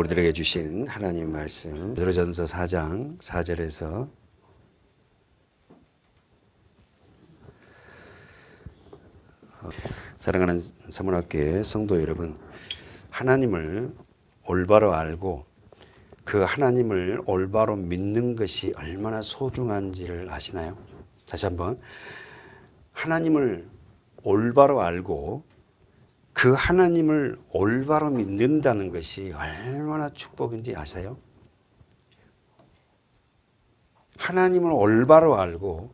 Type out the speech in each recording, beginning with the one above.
우리들에게 주신 하나님 말씀 베드로전서 4장 4절에서 사랑하는 서문학교의 성도 여러분, 하나님을 올바로 알고 그 하나님을 올바로 믿는 것이 얼마나 소중한지를 아시나요? 다시 한번, 하나님을 올바로 알고 그 하나님을 올바로 믿는다는 것이 얼마나 축복인지 아세요? 하나님을 올바로 알고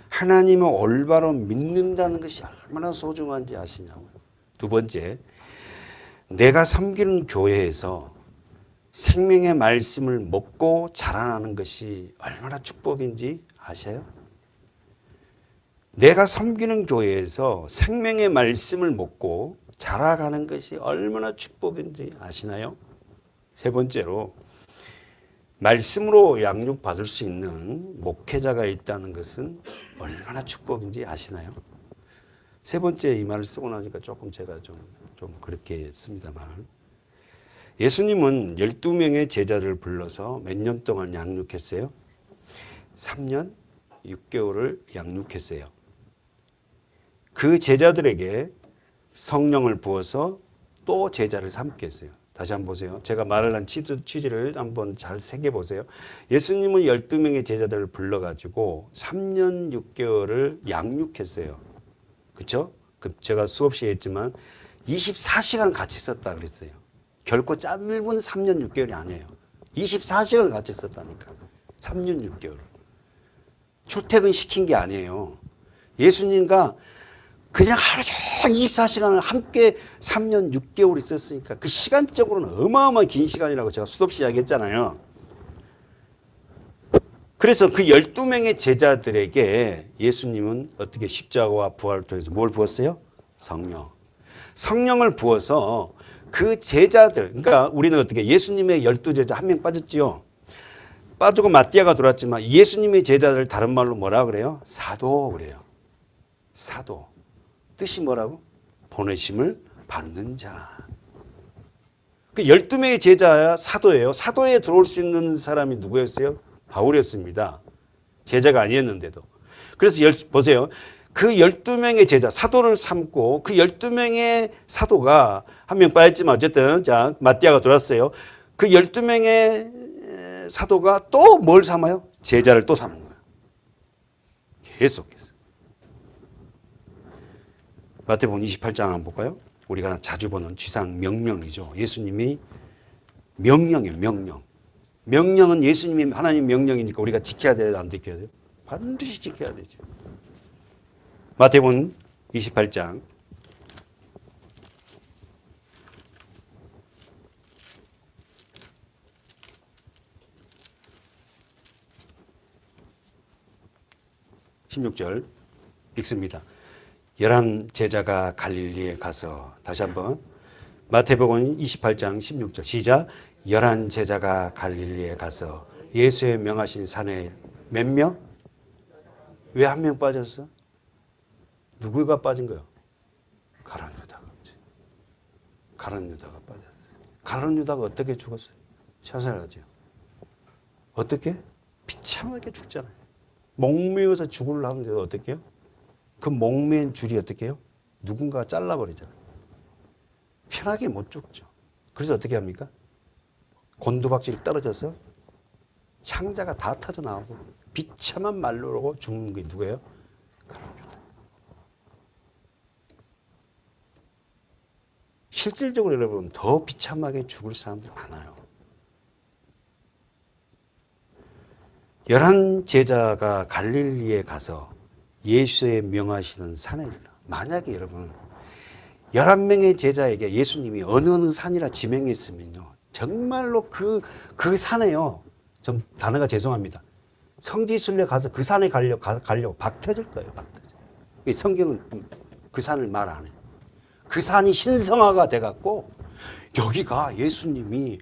하나님을 올바로 믿는다는 것이 얼마나 소중한지 아시냐고요. 두 번째, 내가 섬기는 교회에서 생명의 말씀을 먹고 자라나는 것이 얼마나 축복인지 아세요? 내가 섬기는 교회에서 생명의 말씀을 먹고 자라가는 것이 얼마나 축복인지 아시나요? 세 번째로, 말씀으로 양육받을 수 있는 목회자가 있다는 것은 얼마나 축복인지 아시나요? 세 번째 이 말을 쓰고 나니까 조금 제가 좀 그렇게 했습니다만, 예수님은 12명의 제자를 불러서 몇 년 동안 양육했어요? 3년 6개월을 양육했어요. 그 제자들에게 성령을 부어서 또 제자를 삼게 했어요. 다시 한번 보세요. 제가 말을 한 취지를 한번 잘 새겨보세요. 예수님은 12명의 제자들을 불러가지고 3년 6개월을 양육했어요. 그렇죠? 제가 수업 시에 했지만 24시간 같이 있었다 그랬어요. 결코 짧은 3년 6개월이 아니에요. 24시간을 같이 있었다니까. 3년 6개월. 출퇴근 시킨 게 아니에요. 예수님과 그냥 하루 종일 24시간을 함께 3년 6개월 있었으니까 그 시간적으로는 어마어마한 긴 시간이라고 제가 수없이 이야기했잖아요. 그래서 그 12명의 제자들에게 예수님은 어떻게 십자가와 부활을 통해서 뭘 부었어요? 성령. 성령을 부어서 그 제자들, 그러니까 우리는 어떻게 예수님의 12제자 한 명 빠졌지요. 빠지고 마띠아가 들어왔지만 예수님의 제자들 다른 말로 뭐라 그래요? 사도 그래요. 사도. 뜻이 뭐라고? 보내심을 받는 자. 그 12명의 제자야 사도예요. 사도에 들어올 수 있는 사람이 누구였어요? 바울이었습니다. 제자가 아니었는데도. 그래서 보세요. 그 12명의 제자, 사도를 삼고 그 12명의 사도가 한 명 빠졌지만 어쨌든 자, 마띠아가 들어왔어요. 그 12명의 사도가 또 뭘 삼아요? 제자를 또 삼는 거예요. 계속해서. 마태복음 28장 한번 볼까요? 우리가 자주 보는 지상 명령이죠. 예수님이 명령이에요. 명령. 명령은 예수님이 하나님 명령이니까 우리가 지켜야 돼요? 안 지켜야 돼요? 반드시 지켜야 되죠. 마태복음 28장 16절 읽습니다. 11 제자가 갈릴리에 가서, 다시 한번 마태복음 28장 16절 시작. 11 제자가 갈릴리에 가서 예수의 명하신 산에 몇 명? 왜 한 명 빠졌어? 누구가 빠진 거예요? 가룟 유다가. 가룟 유다가 빠졌어요. 가룟 유다가 어떻게 죽었어요? 자살하죠. 어떻게? 비참하게 죽잖아요. 목매어서 죽으려고 하는데 어떻게 해요? 그 목매인 줄이 어떻게 해요? 누군가가 잘라버리잖아요. 편하게 못 죽죠. 그래서 어떻게 합니까? 곤두박질 떨어져서 창자가 다 터져 나오고 비참한 말로로 죽는 게 누구예요? 실질적으로 여러분 더 비참하게 죽을 사람들이 많아요. 11 제자가 갈릴리에 가서 예수의 명하시는 산에 일러. 만약에 여러분 11명의 제자에게 예수님이 어느 산이라 지명했으면요, 정말로 그 산에요, 좀 단어가 죄송합니다, 성지순례 가서 그 산에 가려고 박 터질 거예요. 박 터져. 성경은 그 산을 말 안 해요. 그 산이 신성화가 돼갖고 여기가 예수님이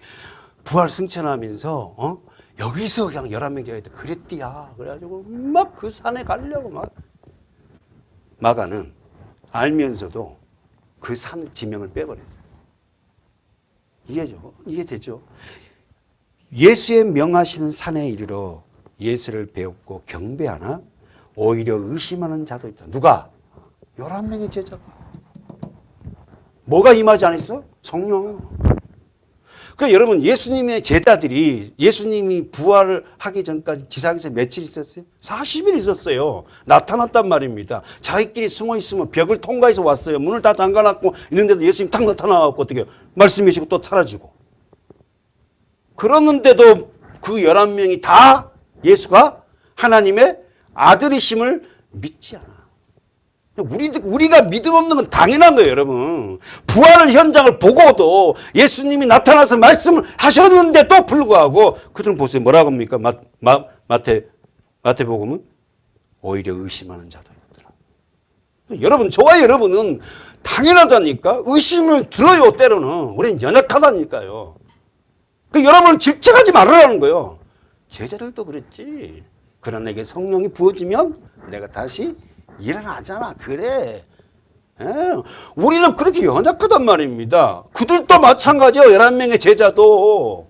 부활 승천하면서 여기서 그냥 11명 제자한테 그랬디야. 그래가지고 막 그 산에 가려고 막. 마가는 알면서도 그 산 지명을 빼버려요. 이해되죠? 예수의 명하시는 산에 이르러 예수를 배웠고 경배하나 오히려 의심하는 자도 있다. 누가? 11명의 제자가. 뭐가 임하지 않았어? 성령. 그러니까 여러분, 예수님의 제자들이 예수님이 부활을 하기 전까지 지상에서 며칠 있었어요? 40일 있었어요. 나타났단 말입니다. 자기끼리 숨어 있으면 벽을 통과해서 왔어요. 문을 다 잠가놨고 있는데도 예수님 탁 나타나갖고 어떻게 말씀하시고 또 사라지고. 그러는데도 그 11명이 다 예수가 하나님의 아들이심을 믿지 않아. 우리가 믿음 없는 건 당연한 거예요, 여러분. 부활을 현장을 보고도 예수님이 나타나서 말씀을 하셨는데도 불구하고 그들은 보세요. 뭐라고 합니까? 마태복음은 오히려 의심하는 자도 있더라. 여러분, 저와 여러분은 당연하다니까. 의심을 들어요, 때로는. 우리는 연약하다니까요. 여러분을 질책하지 말으라는 거예요. 제자들도 그랬지. 그러나 내게 성령이 부어지면 내가 다시 일어나잖아. 그래. 예. 우리는 그렇게 연약하단 말입니다. 그들도 마찬가지예요. 11명의 제자도.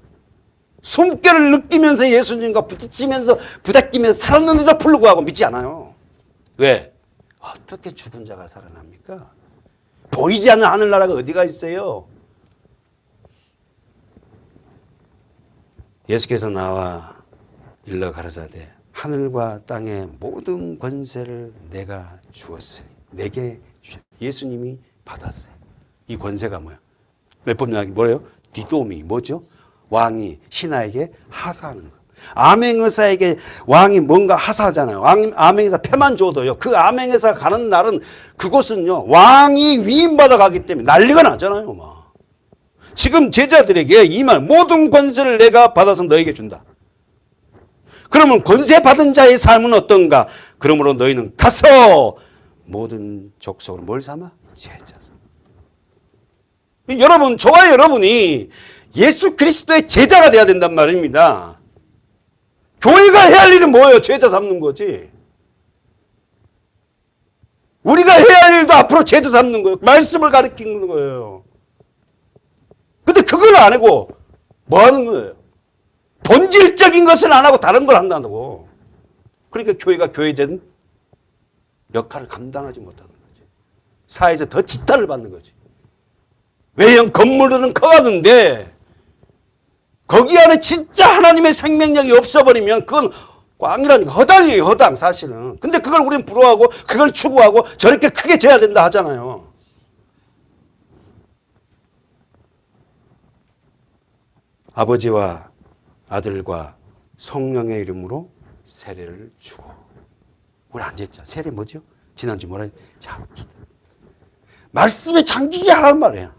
숨결을 느끼면서 예수님과 부닥치면서 살았는데도 불구하고 믿지 않아요. 왜? 어떻게 죽은 자가 살아납니까? 보이지 않는 하늘나라가 어디가 있어요? 예수께서 나와 일러 가라사대 하늘과 땅의 모든 권세를 내가 주었으니 내게 예수님이 받았어요. 이 권세가 뭐야? 몇 번 뭐래요? 디도미 뭐죠? 왕이 신하에게 하사하는 거. 암행의사에게 왕이 뭔가 하사하잖아요. 암행의사 패만 줘도요. 그 암행의사 가는 날은 그곳은요 왕이 위임받아 가기 때문에 난리가 나잖아요. 막. 지금 제자들에게 이 말 모든 권세를 내가 받아서 너에게 준다. 그러면 권세 받은 자의 삶은 어떤가? 그러므로 너희는 가서 모든 족속으로 뭘 삼아? 제자 삼아. 여러분, 저와 여러분이 예수 그리스도의 제자가 돼야 된단 말입니다. 교회가 해야 할 일은 뭐예요? 제자 삼는 거지. 우리가 해야 할 일도 앞으로 제자 삼는 거예요. 말씀을 가르치는 거예요. 근데 그걸 안 하고 뭐 하는 거예요? 본질적인 것을 안 하고 다른 걸 한다고. 그러니까 교회가 교회된 역할을 감당하지 못하는 거지. 사회에서 더 지탄을 받는 거지. 외형 건물들은 커가는데 거기 안에 진짜 하나님의 생명력이 없어버리면 그건 꽝이라니까. 허당이에요, 허당 사실은. 근데 그걸 우리는 부러워하고 그걸 추구하고 저렇게 크게 져야 된다 하잖아요. 아버지와 아들과 성령의 이름으로 세례를 주고. 우리 앉아있자. 세례 뭐죠? 지난주 뭐라 했지? 잠기다. 말씀에 잠기게 하란 말이에요.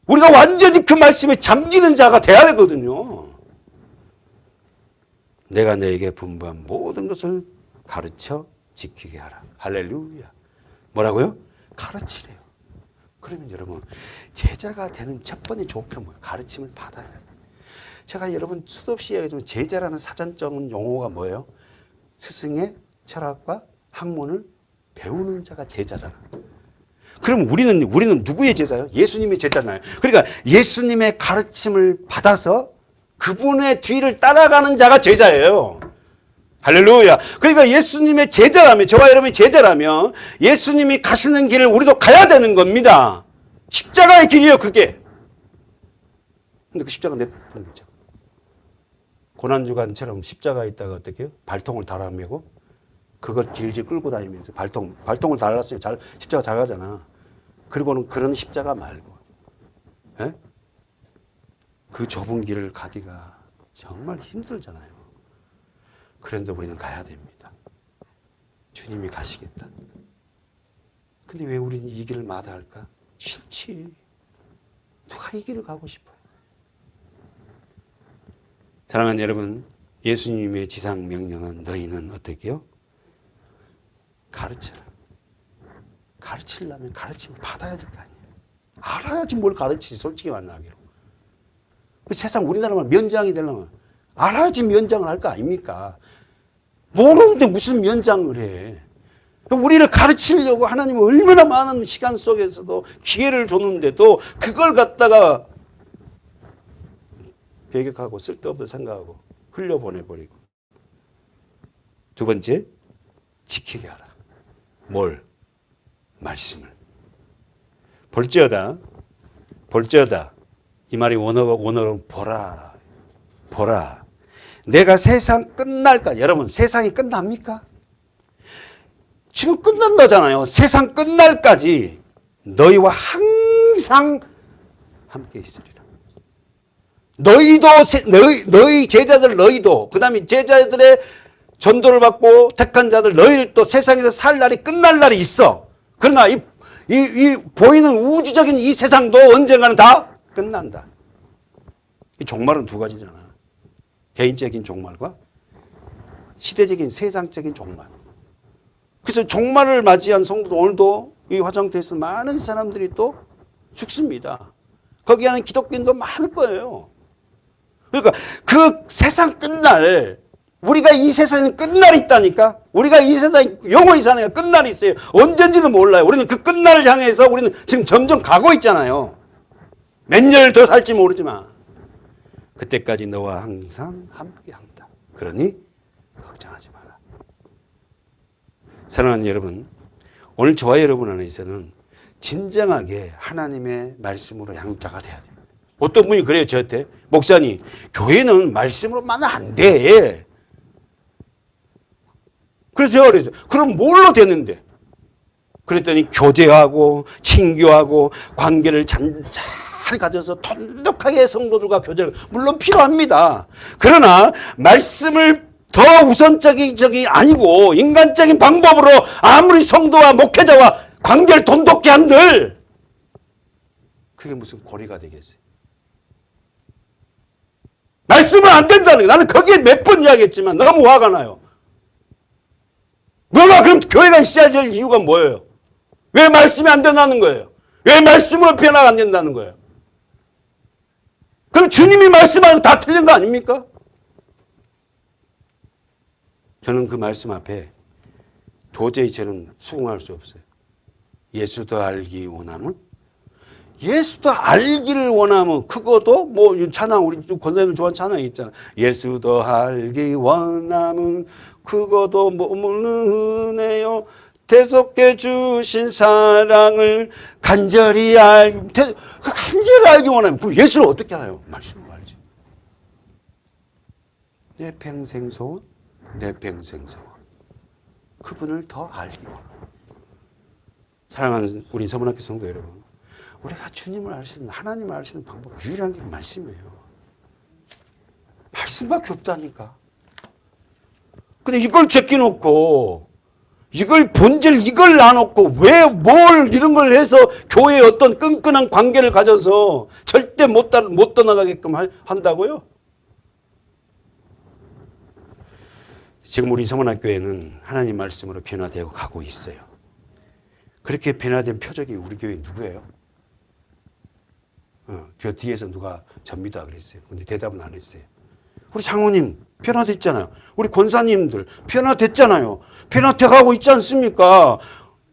우리가 완전히 그 말씀에 잠기는 자가 돼야 되거든요. 내가 너에게 분부한 모든 것을 가르쳐 지키게 하라. 할렐루야. 뭐라고요? 가르치래요. 그러면 여러분, 제자가 되는 첫 번째 조건 뭐예요? 가르침을 받아야 돼요. 제가 여러분 수도 없이 얘기하지만 제자라는 사전적 용어가 뭐예요? 스승의 철학과 학문을 배우는 자가 제자잖아요. 그럼 우리는 누구의 제자예요? 예수님의 제자잖아요. 그러니까 예수님의 가르침을 받아서 그분의 뒤를 따라가는 자가 제자예요. 할렐루야. 그러니까 예수님의 제자라면, 저와 여러분의 제자라면 예수님이 가시는 길을 우리도 가야 되는 겁니다. 십자가의 길이에요, 그게. 근데 그 십자가 내뿜는 거죠. 고난주간처럼 십자가에 있다가 어떻게 해요? 발통을 달아매고 그걸 길게 끌고 다니면서 발통을 달았어요. 십자가 잘 가잖아. 그리고는 그런 십자가 말고, 에? 그 좁은 길을 가기가 정말 힘들잖아요. 그런데 우리는 가야 됩니다. 주님이 가시겠다. 근데 왜 우리는 이 길을 마다할까? 싫지. 누가 이 길을 가고 싶어요? 사랑하는 여러분, 예수님의 지상 명령은 너희는 어떻게 해요? 가르쳐라. 가르치려면 가르침을 받아야 될 거 아니에요. 알아야지 뭘 가르치지, 솔직히 만나기로. 세상 우리나라만 면장이 되려면 알아야지 면장을 할 거 아닙니까? 모르는데 무슨 면장을 해. 우리를 가르치려고 하나님은 얼마나 많은 시간 속에서도 기회를 줬는데도 그걸 갖다가 배격하고 쓸데없어 생각하고 흘려보내버리고. 두 번째, 지키게 하라. 뭘? 말씀을. 볼지어다. 이 말이 원어로 보라. 내가 세상 끝날까지. 여러분, 세상이 끝납니까? 지금 끝난다잖아요. 세상 끝날까지 너희와 항상 함께 있으리라. 너희 제자들 너희도, 그 다음에 제자들의 전도를 받고 택한 자들 너희도 세상에서 살 날이 끝날 날이 있어. 그러나 이 보이는 우주적인 이 세상도 언젠가는 다 끝난다. 이 종말은 두 가지잖아. 개인적인 종말과 시대적인 세상적인 종말. 그래서 종말을 맞이한 성도도 오늘도 이 화정터에서 많은 사람들이 또 죽습니다. 거기 하는 기독교인도 많을 거예요. 그러니까 그 세상 끝날, 우리가 이 세상에 끝날이 있다니까. 우리가 이 세상에 영원히 사는 끝날이 있어요. 언젠지는 몰라요. 우리는 그 끝날을 향해서 우리는 지금 점점 가고 있잖아요. 몇 년을 더 살지 모르지만 그때까지 너와 항상 함께한다. 그러니 걱정하지 마라. 사랑하는 여러분, 오늘 저와 여러분 안에서는 진정하게 하나님의 말씀으로 양자가 돼야 돼요. 어떤 분이 그래요, 저한테. 목사님, 교회는 말씀으로만 안 돼. 그래서 제가 그랬어요. 그럼 뭘로 되는데? 그랬더니 교제하고 친교하고 관계를 잘 가져서 돈독하게 성도들과 교제를 물론 필요합니다. 그러나 말씀을 더 우선적이 아니고 인간적인 방법으로 아무리 성도와 목회자와 관계를 돈독히 한들 그게 무슨 고리가 되겠어요? 말씀은 안 된다는 거예요. 나는 거기에 몇 번 이야기했지만 너무 화가 나요. 너가 그럼 교회가 있어야 될 이유가 뭐예요? 왜 말씀이 안 된다는 거예요? 왜 말씀으로 변화가 안 된다는 거예요? 그럼 주님이 말씀하는 거 다 틀린 거 아닙니까? 저는 그 말씀 앞에 도저히 저는 수긍할 수 없어요. 예수도 알기 원하면? 예수도 알기를 원하면 그것도 뭐 찬양, 우리 권사님 좋아하는 찬양이 있잖아. 예수도 알기 원하면 그것도 머무는 은혜요. 대속해 주신 사랑을 간절히 알기 원하면 그럼 예수를 어떻게 알아요? 말씀으로 알지. 내 평생 소원, 그분을 더 알기 원해. 사랑하는 우리 서문학교 성도 여러분, 우리가 주님을 알 수 있는, 하나님을 알 수 있는 방법 유일한 게 말씀이에요. 말씀밖에 없다니까. 근데 이걸 제끼놓고 이걸 본질 이걸 놔놓고 왜 뭘 이런 걸 해서 교회에 어떤 끈끈한 관계를 가져서 절대 못 떠나가게끔 한다고요? 지금 우리 서문학교에는 하나님 말씀으로 변화되고 가고 있어요. 그렇게 변화된 표적이 우리 교회 누구예요? 저 뒤에서 누가 접니다 그랬어요. 근데 대답은 안 했어요. 우리 장로님 변화됐잖아요. 우리 권사님들 변화됐잖아요. 변화돼가고 있지 않습니까?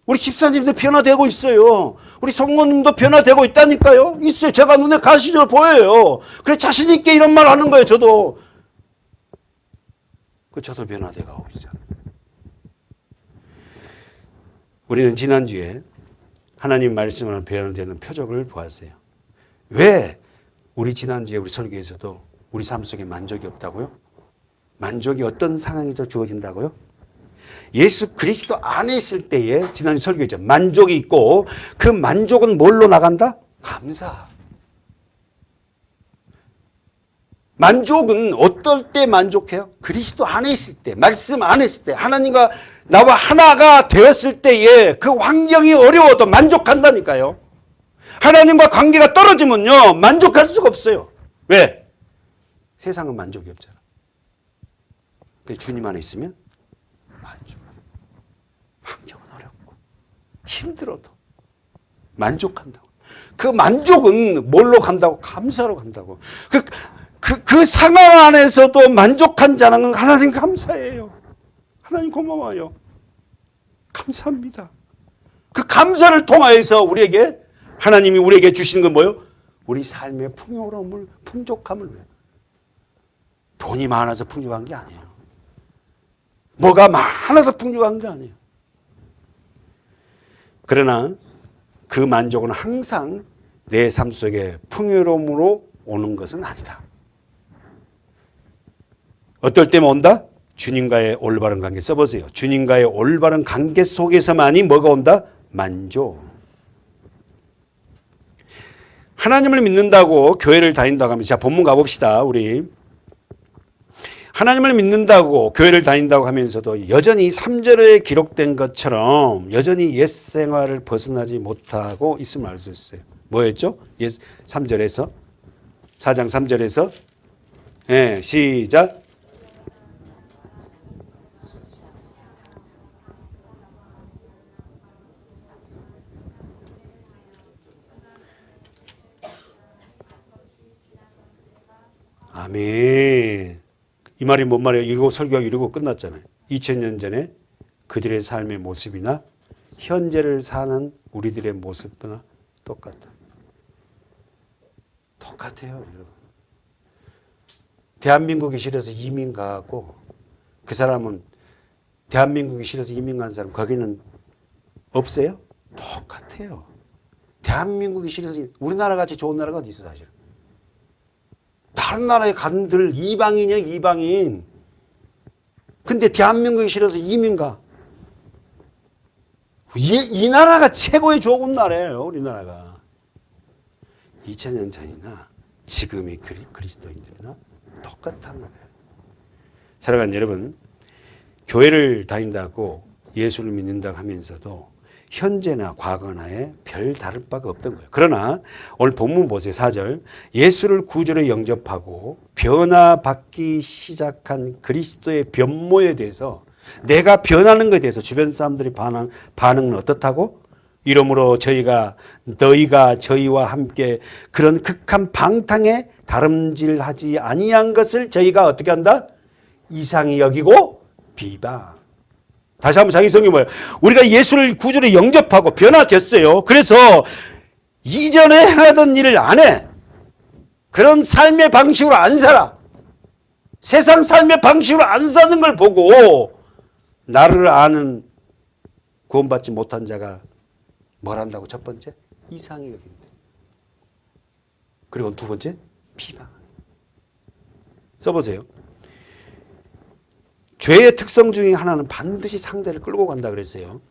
우리 집사님들 변화되고 있어요. 우리 성모님도 변화되고 있다니까요. 있어요. 제가 눈에 가시적으로 보여요. 그래 자신 있게 이런 말 하는 거예요. 저도 변화돼가고 있잖아요. 우리는 지난주에 하나님 말씀으로 변화되는 표적을 보았어요. 왜 우리 지난주에 우리 설교에서도 우리 삶 속에 만족이 없다고요? 만족이 어떤 상황에서 주어진다고요? 예수 그리스도 안에 있을 때에 지난주 설교했죠. 만족이 있고 그 만족은 뭘로 나간다? 감사. 만족은 어떨 때 만족해요? 그리스도 안에 있을 때, 말씀 안에 있을 때, 하나님과 나와 하나가 되었을 때에 그 환경이 어려워도 만족한다니까요. 하나님과 관계가 떨어지면요, 만족할 수가 없어요. 왜? 세상은 만족이 없잖아. 주님 안에 있으면 만족. 환경은 어렵고 힘들어도 만족한다고. 그 만족은 뭘로 간다고? 감사로 간다고. 그 상황 안에서도 만족한 자는 하나님 감사해요. 하나님 고마워요. 감사합니다. 그 감사를 통하여서 하나님이 우리에게 주시는 건 뭐예요? 우리 삶의 풍요로움을, 풍족함을. 돈이 많아서 풍족한 게 아니에요. 뭐가 많아서 풍족한 게 아니에요. 그러나 그 만족은 항상 내 삶 속에 풍요로움으로 오는 것은 아니다. 어떨 때면 온다? 주님과의 올바른 관계 써보세요. 주님과의 올바른 관계 속에서만이 뭐가 온다? 만족. 하나님을 믿는다고 교회를 다닌다고 하면, 자, 본문 가봅시다. 우리 하나님을 믿는다고 교회를 다닌다고 하면서도 여전히 3절에 기록된 것처럼 여전히 옛 생활을 벗어나지 못하고 있음을 알 수 있어요. 뭐였죠? 3절에서 4장 3절에서 네, 시작. 아멘. 이 말이 뭔 말이에요? 이거 설교가 이러고 끝났잖아요. 2000년 전에 그들의 삶의 모습이나 현재를 사는 우리들의 모습이나 똑같다. 똑같아요, 여러분. 대한민국이 싫어서 이민 가고 그 사람은 대한민국이 싫어서 이민 간 사람 거기는 없어요? 똑같아요. 대한민국이 싫어서 우리나라 같이 좋은 나라가 어디 있어 사실. 다른 나라에 간들 이방인이야 이방인. 근데 대한민국이 싫어서 이민 가. 이 나라가 최고의 좋은 나라예요. 우리나라가. 2000년 전이나 지금의 그리스도인들이나 똑같은 거예요. 사랑하는 여러분, 교회를 다닌다고 예수를 믿는다고 하면서도 현재나 과거나에 별 다를 바가 없던 거예요. 그러나 오늘 본문 보세요. 4절. 예수를 구주로 영접하고 변화받기 시작한 그리스도의 변모에 대해서, 내가 변하는 것에 대해서 주변 사람들의 반응은 어떻다고? 이러므로 너희가 저희와 함께 그런 극한 방탕에 다름질하지 아니한 것을 저희가 어떻게 한다? 이상히 여기고 비방. 다시 한번 자기 성경이 뭐예요? 우리가 예수를 구주로 영접하고 변화됐어요. 그래서 이전에 행하던 일을 안 해. 그런 삶의 방식으로 안 살아. 세상 삶의 방식으로 안 사는 걸 보고 나를 아는 구원받지 못한 자가 뭘 한다고? 첫 번째, 이상히 여긴다. 그리고 두 번째, 비방. 써보세요. 죄의 특성 중에 하나는 반드시 상대를 끌고 간다 그랬어요.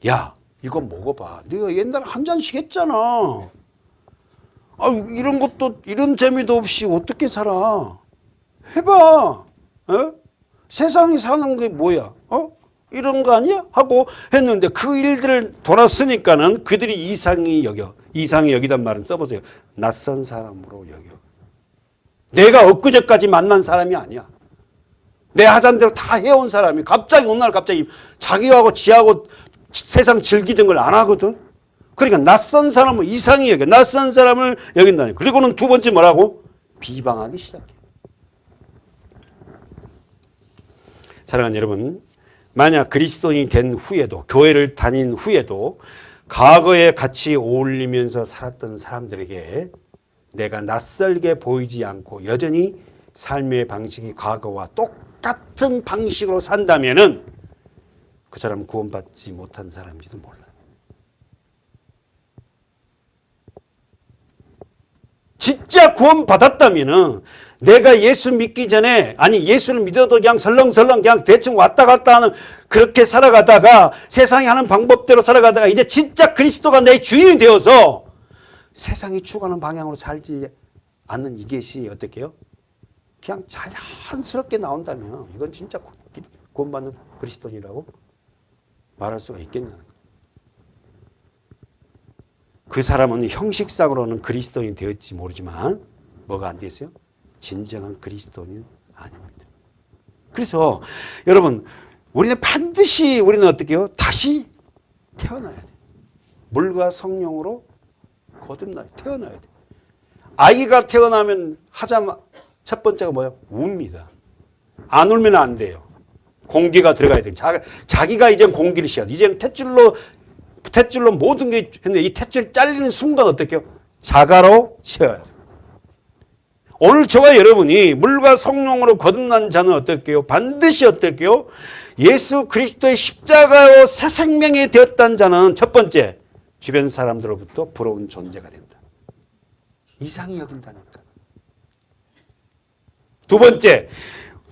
야, 이거 먹어봐. 네가 옛날에 한 잔씩 했잖아. 아, 이런 것도, 이런 재미도 없이 어떻게 살아? 해봐. 어? 세상이 사는 게 뭐야? 이런 거 아니야? 하고 했는데 그 일들을 돌았으니까는 그들이 이상히 여기단 말은 써보세요. 낯선 사람으로 여겨. 내가 엊그제까지 만난 사람이 아니야. 내 하자는 대로 다 해온 사람이 갑자기 어느 날 갑자기 자기하고 지하고 세상 즐기던 걸 안 하거든. 그러니까 낯선 사람을 이상히 여겨. 낯선 사람을 여긴다니. 그리고는 두 번째 뭐라고? 비방하기 시작해. 사랑하는 여러분, 만약 그리스도인이 된 후에도, 교회를 다닌 후에도 과거에 같이 어울리면서 살았던 사람들에게 내가 낯설게 보이지 않고 여전히 삶의 방식이 과거와 똑같은 방식으로 산다면은 그 사람은 구원받지 못한 사람인지도 몰라요. 진짜 구원받았다면은 내가 예수 믿기 전에, 아니 예수를 믿어도 그냥 설렁설렁 그냥 대충 왔다 갔다 하는 그렇게 살아가다가 세상이 하는 방법대로 살아가다가 이제 진짜 그리스도가 내 주인이 되어서 세상이 추구하는 방향으로 살지 않는 이것이 어떻게 해요? 그냥 자연스럽게 나온다면 이건 진짜 구원받는 그리스도인이라고 말할 수가 있겠냐는 거예요. 그 사람은 형식상으로는 그리스도인 되었지 모르지만 뭐가 안 됐어요? 진정한 그리스도인은 아닙니다. 그래서 여러분, 우리는 반드시 어떻게 해요? 다시 태어나야 돼. 물과 성령으로 거듭나야 태어나야 돼. 아이가 태어나면 첫 번째가 뭐예요? 웁니다. 안 울면 안 돼요. 공기가 들어가야 돼요. 자기가 이제 공기를 쉬어야 돼. 이제는 탯줄로 모든 게 했는데 이 탯줄 잘리는 순간 어떻게 해요? 자가로 쉬어야 돼요. 오늘 저와 여러분이 물과 성령으로 거듭난 자는 어떨게요? 반드시 어떨게요? 예수 그리스도의 십자가로 새 생명이 되었다는 자는 첫 번째, 주변 사람들로부터 부러운 존재가 된다. 이상히 여긴다니까. 두 번째,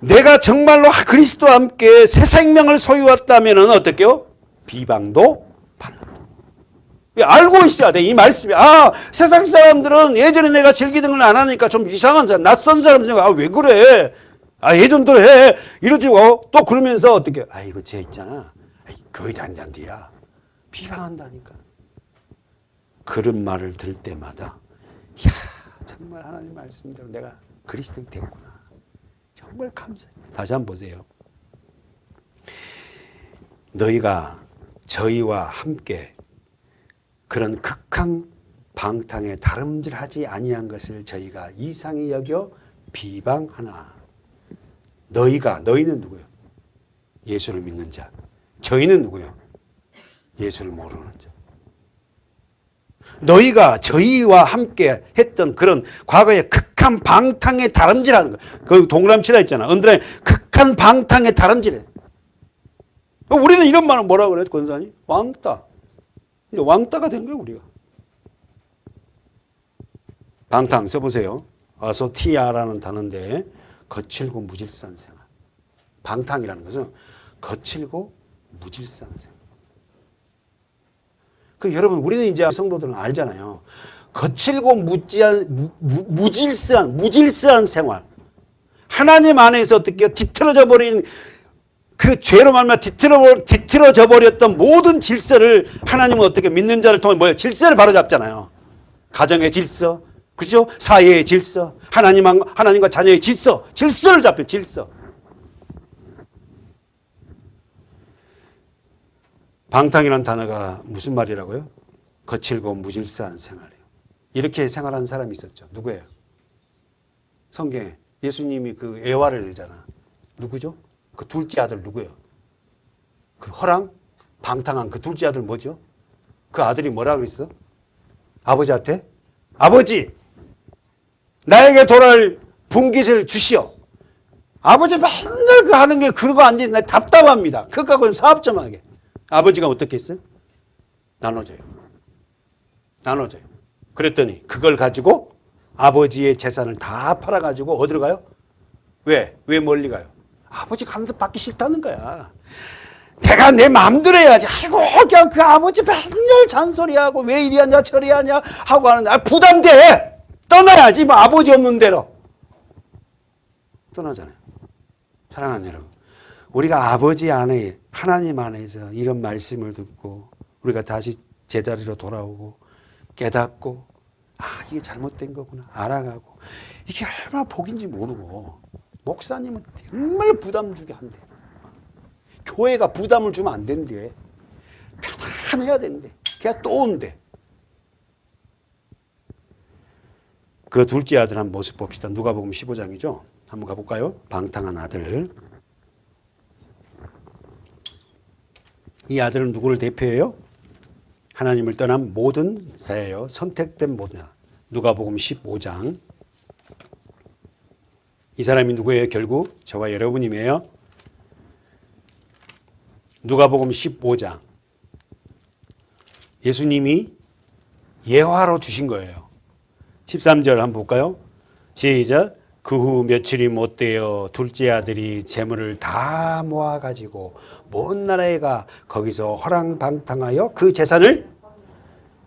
내가 정말로 그리스도와 함께 새 생명을 소유했다면 어떨게요? 비방도 받는다. 알고 있어야 돼, 이 말씀이. 세상 사람들은 예전에 내가 즐기던 걸 안 하니까 좀 이상한 사람, 낯선 사람 생각, 왜 그래? 예전대로 해. 이러지, 또 그러면서 어떻게, 이거 쟤 있잖아. 교회 다닌단디야. 비방한다니까. 그런 말을 들을 때마다, 정말 하나님 말씀대로 내가 그리스도인 됐구나. 정말 감사해요. 다시 한번 보세요. 너희가 저희와 함께 그런 극한 방탕에 다름질하지 아니한 것을 저희가 이상히 여겨 비방하나. 너희는 누구요? 예수를 믿는 자. 저희는 누구요? 예수를 모르는 자. 너희가 저희와 함께 했던 그런 과거의 극한 방탕에 다름질하는 거. 그 동그라미 있잖아. 언더라인 극한 방탕에 다름질해. 우리는 이런 말은 뭐라고 그래? 권사님? 왕따. 이제 왕따가 된 거예요, 우리가. 방탕 써보세요. 아소티아라는 단어인데 거칠고 무질서한 생활. 방탕이라는 것은 거칠고 무질서한 생활. 여러분, 우리는 이제 성도들은 알잖아요. 거칠고 무질서한 생활. 하나님 안에서 어떻게 뒤틀어져 버린 그 죄로 말미암아 뒤틀어져 버렸던 모든 질서를 하나님은 어떻게 믿는 자를 통해 질서를 바로잡잖아요. 가정의 질서, 그렇죠? 사회의 질서, 하나님과 자녀의 질서를 잡혀, 질서. 방탕이라는 단어가 무슨 말이라고요? 거칠고 무질서한 생활이에요. 이렇게 생활한 사람이 있었죠. 누구예요? 성경에 예수님이 그 애화를 들잖아. 누구죠? 그 둘째 아들 누구예요? 그 허랑 방탕한 그 둘째 아들 뭐죠? 그 아들이 뭐라 그랬어? 아버지한테? 아버지, 나에게 돌아올 분깃을 주시오. 아버지 맨날 그 하는 게 그거 안 돼. 나 답답합니다. 그거 갖고 사업 좀 하게. 아버지가 어떻게 했어요? 나눠줘요. 그랬더니 그걸 가지고 아버지의 재산을 다 팔아가지고 어디로 가요? 왜 멀리 가요? 아버지 간섭 받기 싫다는 거야. 내가 내 마음대로 해야지. 그냥 그 아버지 맨날 잔소리하고 왜 이리 하냐 저리 하냐 하고 하는데 부담돼. 떠나야지 뭐 아버지 없는 대로. 떠나잖아요. 사랑하는 여러분. 우리가 아버지 안에 하나님 안에서 이런 말씀을 듣고 우리가 다시 제자리로 돌아오고 깨닫고 이게 잘못된 거구나 알아가고 이게 얼마나 복인지 모르고 목사님은 정말 부담 주게 한대. 교회가 부담을 주면 안 된대. 편안해야 된대. 걔가 또 온대. 그 둘째 아들 한 모습 봅시다. 누가복음 15장이죠. 한번 가볼까요? 방탕한 아들. 이 아들은 누구를 대표해요? 하나님을 떠난 모든 자예요. 선택된 모든 자. 누가복음 15장. 이 사람이 누구예요? 결국 저와 여러분이에요. 누가복음 15장. 예수님이 예화로 주신 거예요. 13절 한번 볼까요? 시작. 그 후 며칠이 못 되어 둘째 아들이 재물을 다 모아가지고 먼 나라에 가 거기서 허랑방탕하여 그 재산을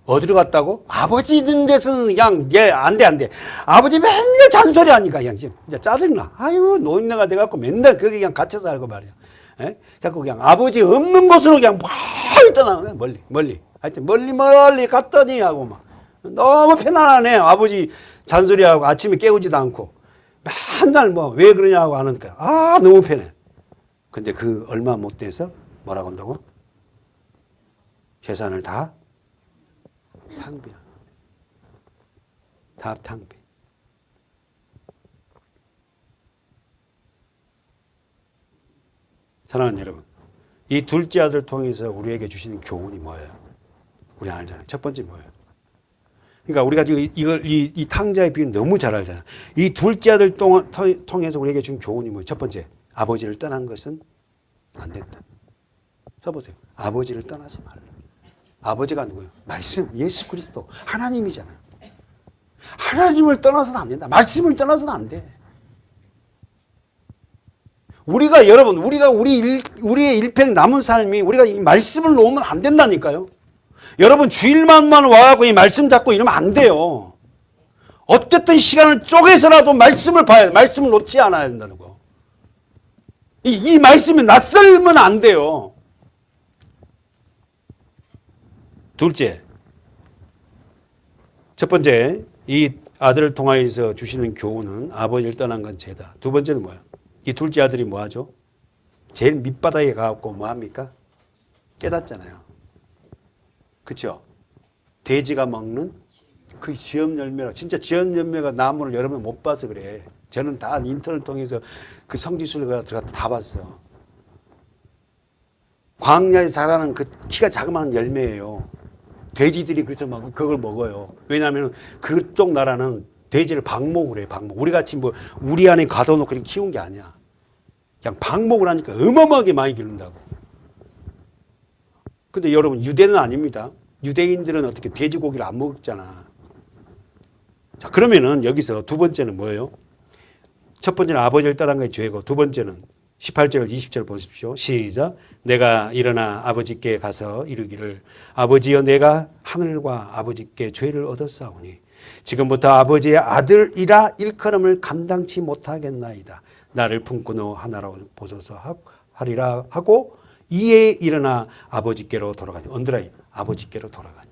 어디로 갔다고? 아버지 있는 데서는 그냥 안 돼. 아버지 맨날 잔소리하니까 그냥 진짜 짜증나. 노인네가 돼갖고 맨날 거기 그냥 갇혀 살고 말이야. 자꾸 그냥 아버지 없는 곳으로 그냥 멀리 떠나. 멀리. 하여튼 멀리 갔더니 하고 막 너무 편안하네. 아버지 잔소리하고 아침에 깨우지도 않고. 맨날 왜 그러냐고 하니까 너무 편해. 근데 그 얼마 못 돼서 뭐라고 한다고? 재산을 다 탕비야. 다 탕비. 사랑하는 여러분, 이 둘째 아들 통해서 우리에게 주시는 교훈이 뭐예요? 우리 알잖아요. 첫 번째 뭐예요? 그러니까 우리가 지금 이 탕자의 비유 너무 잘 알잖아요. 이 둘째 아들 통해서 우리에게 준 교훈이 뭐예요? 첫 번째, 아버지를 떠난 것은 안 된다. 써보세요. 아버지를 떠나지 말라. 아버지가 누구예요? 말씀, 예수 그리스도, 하나님이잖아요. 하나님을 떠나서는 안 된다. 말씀을 떠나서는 안 돼. 우리가 여러분, 우리의 일평 남은 삶이 우리가 이 말씀을 놓으면 안 된다니까요. 여러분 주일만만 와갖고 이 말씀 잡고 이러면 안 돼요. 어쨌든 시간을 쪼개서라도 말씀을 봐야 돼. 말씀을 놓지 않아야 된다는 거. 이 말씀이 낯설면 안 돼요. 둘째, 첫 번째, 이 아들을 통하여서 주시는 교훈은 아버지를 떠난 건 죄다. 두 번째는 뭐야? 이 둘째 아들이 뭐 하죠? 제일 밑바닥에 가갖고 뭐 합니까? 깨닫잖아요. 그렇죠? 돼지가 먹는 그 지엄 열매라. 진짜 지엄 열매가 나무를 여러분 못 봐서 그래. 저는 다 인터넷 통해서 그 성지순례가 들어가 다 봤어. 광야에 자라는 그 키가 자그마한 열매예요. 돼지들이 그래서 막 그걸 먹어요. 왜냐하면 그쪽 나라는 돼지를 방목을 해. 방목. 우리 같이 뭐 우리 안에 가둬놓고 이렇게 키운 게 아니야. 그냥 방목을 하니까 어마어마하게 많이 기른다고. 근데 여러분 유대는 아닙니다. 유대인들은 어떻게 돼지고기를 안 먹잖아. 자, 그러면은 여기서 두 번째는 뭐예요? 첫 번째는 아버지를 떠난 것이 죄고, 두 번째는 18절 20절 보십시오. 시작. 내가 일어나 아버지께 가서 이르기를 아버지여 내가 하늘과 아버지께 죄를 얻었사오니 지금부터 아버지의 아들이라 일컬음을 감당치 못하겠나이다. 나를 품고노 하나로 보소서 하리라 하고 이에 일어나 아버지께로 돌아가니. 언더라인 아버지께로 돌아가니.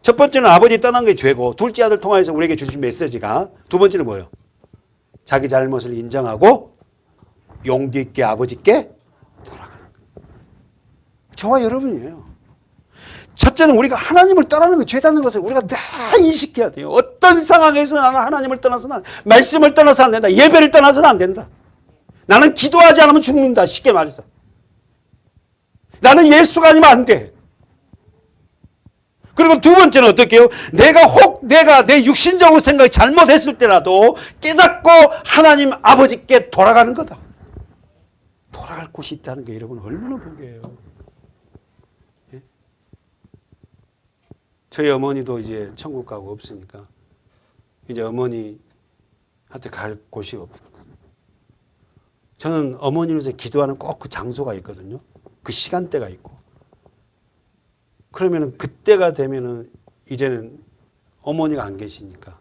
첫 번째는 아버지 떠난 게 죄고, 둘째 아들 통하여서 우리에게 주신 메시지가, 두 번째는 뭐예요? 자기 잘못을 인정하고 용기 있게 아버지께 돌아가는 거예요. 저와 여러분이에요. 첫째는 우리가 하나님을 떠나는 게 죄다는 것을 우리가 다 인식해야 돼요. 어떤 상황에서 나는 하나님을 떠나서는 말씀을 떠나서 안 된다. 예배를 떠나서는 안 된다. 나는 기도하지 않으면 죽는다. 쉽게 말해서. 나는 예수가 아니면 안 돼. 그리고 두 번째는 어떻게 해요? 내가 내 육신적으로 생각이 잘못했을 때라도 깨닫고 하나님 아버지께 돌아가는 거다. 돌아갈 곳이 있다는 게 여러분 얼마나 복이에요. 예? 저희 어머니도 이제 천국 가고 없으니까 이제 어머니한테 갈 곳이 없고, 저는 어머니로서 기도하는 꼭 그 장소가 있거든요. 그 시간대가 있고. 그러면은 그때가 되면은 이제는 어머니가 안 계시니까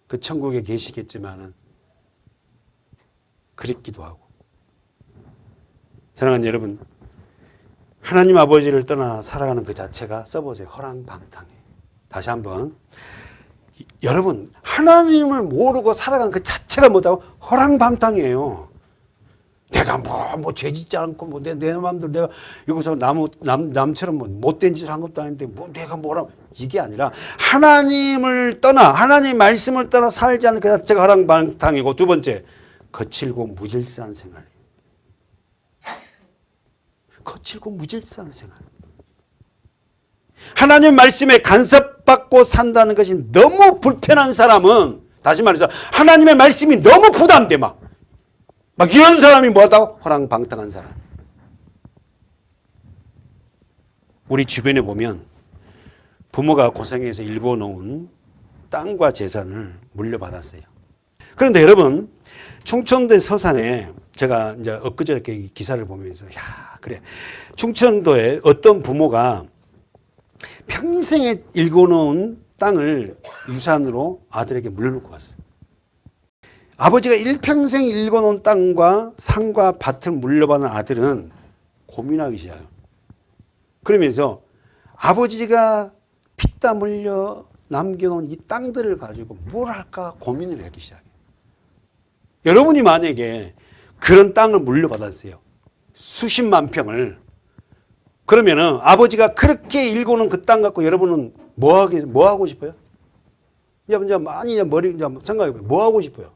그 천국에 계시겠지만은 그립기도 하고. 사랑하는 여러분, 하나님 아버지를 떠나 살아가는 그 자체가 써보세요. 허랑방탕해. 다시 한번. 여러분, 하나님을 모르고 살아가는 그 자체가 뭐다고? 허랑방탕이에요. 내가 뭐 죄짓지 않고 내 마음대로 내가 여기서 남처럼 못된 짓을 한 것도 아닌데 내가 뭐라, 이게 아니라 하나님을 떠나, 하나님 말씀을 떠나 살지 않는 그 자체가 허랑방탕이고, 두 번째, 거칠고 무질서한 생활. 거칠고 무질서한 생활. 하나님 말씀에 간섭받고 산다는 것이 너무 불편한 사람은, 다시 말해서 하나님의 말씀이 너무 부담돼 막 이런 사람이 뭐하다고? 허랑방탕한 사람. 우리 주변에 보면 부모가 고생해서 일궈놓은 땅과 재산을 물려받았어요. 그런데 여러분, 충청도 서산에 제가 이제 엊그저께 기사를 보면서 그래, 충청도에 어떤 부모가 평생에 일궈놓은 땅을 유산으로 아들에게 물려놓고 왔어요. 아버지가 일평생 일궈놓은 땅과 산과 밭을 물려받은 아들은 고민하기 시작해요. 그러면서 아버지가 피땀 흘려 남겨놓은 이 땅들을 가지고 뭘 할까 고민을 하기 시작해요. 여러분이 만약에 그런 땅을 물려받았어요. 수십만 평을. 그러면은 아버지가 그렇게 일궈놓은 그 땅 갖고 여러분은 뭐 하고 싶어요? 이제 많이 머리 생각해봐요. 뭐 하고 싶어요?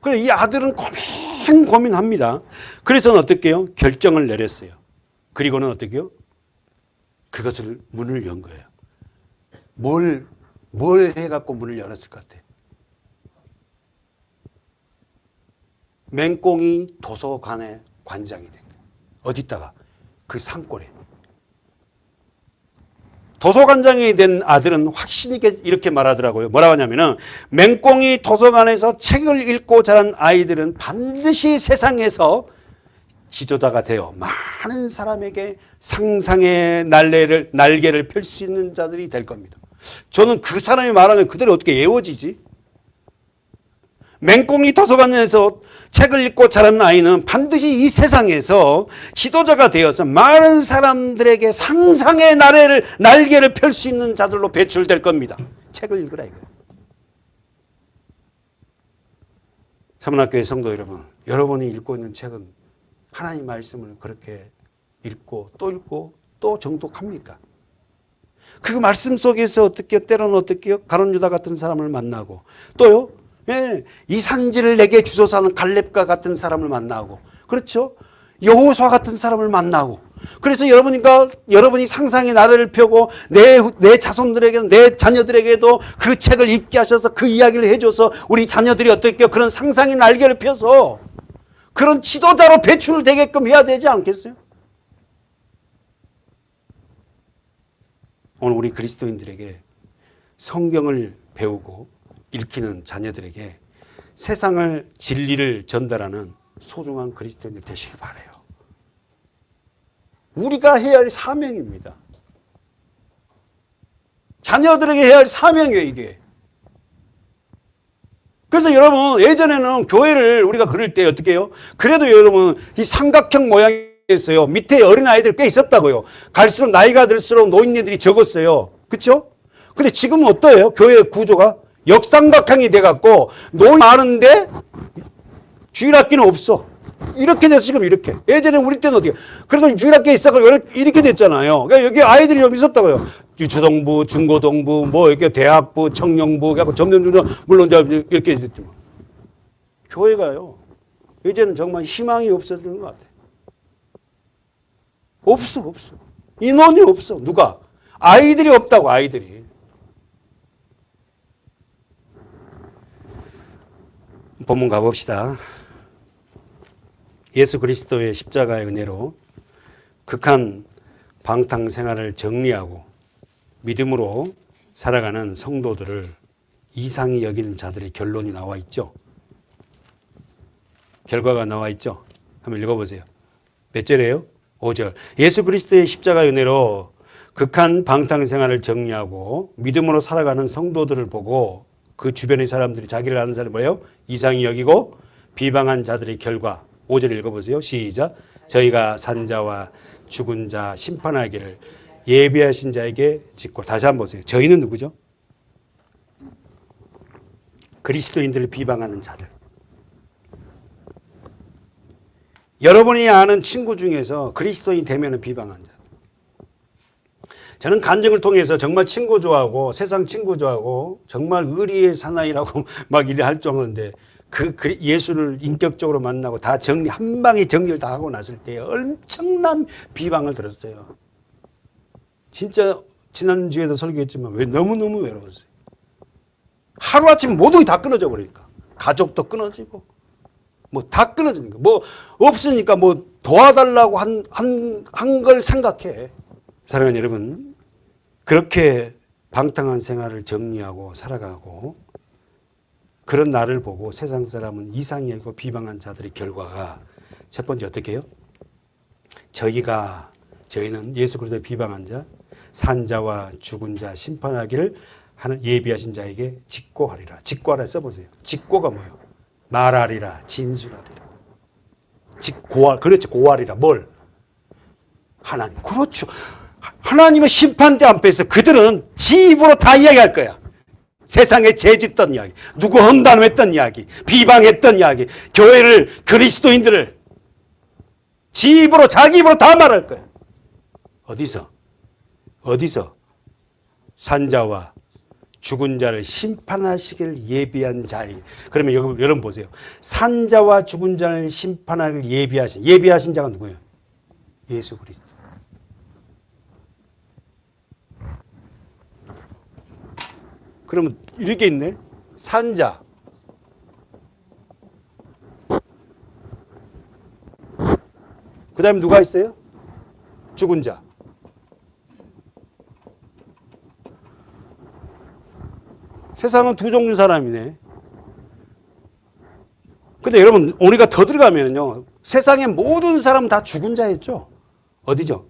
그래서 이 아들은 고민합니다. 그래서는 어떻게 해요? 결정을 내렸어요. 그리고는 어떻게요? 그것을 문을 연 거예요. 뭘 해갖고 문을 열었을 것 같아요? 맹꽁이 도서관의 관장이 된 거예요. 어디다가? 그 산골에. 도서관장이 된 아들은 확실히 이렇게 말하더라고요. 뭐라고 하냐면은, 맹꽁이 도서관에서 책을 읽고 자란 아이들은 반드시 세상에서 지도자가 되어 많은 사람에게 상상의 날개를 펼 수 있는 자들이 될 겁니다. 저는 그 사람이 말하는 그대로 어떻게 외워지지? 맹꽁이 도서관에서 책을 읽고 자란 아이는 반드시 이 세상에서 지도자가 되어서 많은 사람들에게 상상의 날개를 펼 수 있는 자들로 배출될 겁니다. 책을 읽으라 이거예요. 서문학교의 성도 여러분, 여러분이 읽고 있는 책은 하나님 말씀을 그렇게 읽고 또 정독합니까? 그 말씀 속에서 어떻게 때로는 어떻게요? 가룟 유다 같은 사람을 만나고 또요. 예, 이 산지를 내게 주소서 하는 갈렙과 같은 사람을 만나고 그렇죠? 여호수아 같은 사람을 만나고 그래서 여러분이 상상의 나래를 펴고 내 자손들에게 내 자녀들에게도 그 책을 읽게 하셔서 그 이야기를 해줘서 우리 자녀들이 어떻게 그런 상상의 날개를 펴서 그런 지도자로 배출되게끔 해야 되지 않겠어요? 오늘 우리 그리스도인들에게 성경을 배우고 읽히는 자녀들에게 세상을 진리를 전달하는 소중한 그리스도인들 되시길 바라요. 우리가 해야 할 사명입니다. 자녀들에게 해야 할 사명이에요, 이게. 그래서 여러분, 예전에는 교회를 우리가 그릴 때 어떻게 해요? 그래도 여러분, 이 삼각형 모양이었어요. 밑에 어린아이들 꽤 있었다고요. 갈수록 나이가 들수록 노인네들이 적었어요. 그렇죠? 근데 지금은 어떠해요? 교회 구조가? 역삼각형이 돼갖고 노인이 많은데 주일학기는 없어. 이렇게 돼서 지금 이렇게. 예전에 우리 때는 어떻게? 그래서 주일학기에 있다가 이렇게 됐잖아요. 그러니까 여기 아이들이 좀 있었다고요. 유초동부, 중고동부, 뭐 이렇게 대학부, 청년부, 그래갖고 점점 물론 이렇게 됐지만 교회가요. 이제는 정말 희망이 없어지는 것 같아요. 없어. 인원이 없어. 누가? 아이들이 없다고 아이들이. 본문 가봅시다. 예수 그리스도의 십자가의 은혜로 극한 방탕 생활을 정리하고 믿음으로 살아가는 성도들을 이상히 여기는 자들의 결론이 나와 있죠. 결과가 나와 있죠. 한번 읽어보세요. 몇 절이에요? 5절. 예수 그리스도의 십자가의 은혜로 극한 방탕 생활을 정리하고 믿음으로 살아가는 성도들을 보고 그 주변의 사람들이 자기를 아는 사람이 뭐예요? 이상히 여기고 비방한 자들의 결과. 5절 읽어보세요. 시작. 저희가 산자와 죽은 자 심판하기를 예비하신 자에게 짓고. 다시 한번 보세요. 저희는 누구죠? 그리스도인들을 비방하는 자들. 여러분이 아는 친구 중에서 그리스도인 되면은 비방한 자. 저는 간증을 통해서 정말 친구 좋아하고 세상 친구 좋아하고 정말 의리의 사나이라고 막 이래 할 정도인데 그 예수를 인격적으로 만나고 다 한 방에 정리를 다 하고 났을 때 엄청난 비방을 들었어요. 진짜 지난주에도 설교했지만 왜 너무너무 외로웠어요. 하루아침에 모든 게 다 끊어져 버리니까. 가족도 끊어지고 뭐 다 끊어지니까 뭐 없으니까 뭐 도와달라고 한 걸 생각해. 사랑하는 여러분, 그렇게 방탕한 생활을 정리하고 살아가고 그런 나를 보고 세상 사람은 이상히 여기고 비방한 자들의 결과가 첫 번째 어떻게 해요? 저희는 예수 그리스도의 비방한 자, 산자와 죽은 자 심판하기를 하는 예비하신 자에게 직고하리라. 직고하라 써보세요. 직고가 뭐예요? 말하리라, 진술하리라. 그렇지, 고하리라. 뭘? 하나님. 그렇죠. 하나님의 심판대 앞에서 그들은 지 입으로 다 이야기할 거야. 세상에 죄짓던 이야기, 누구 험담했던 이야기, 비방했던 이야기, 교회를, 그리스도인들을 지 입으로, 자기 입으로 다 말할 거야. 어디서? 산자와 죽은 자를 심판하시길 예비한 자리. 그러면 여러분 보세요. 산자와 죽은 자를 심판하길 예비하신 자가 누구예요? 예수 그리스도. 그러면 이렇게 있네. 산자. 그 다음에 누가 있어요? 죽은 자. 세상은 두 종류 사람이네. 근데 여러분, 우리가 더 들어가면요. 세상의 모든 사람 다 죽은 자였죠. 어디죠?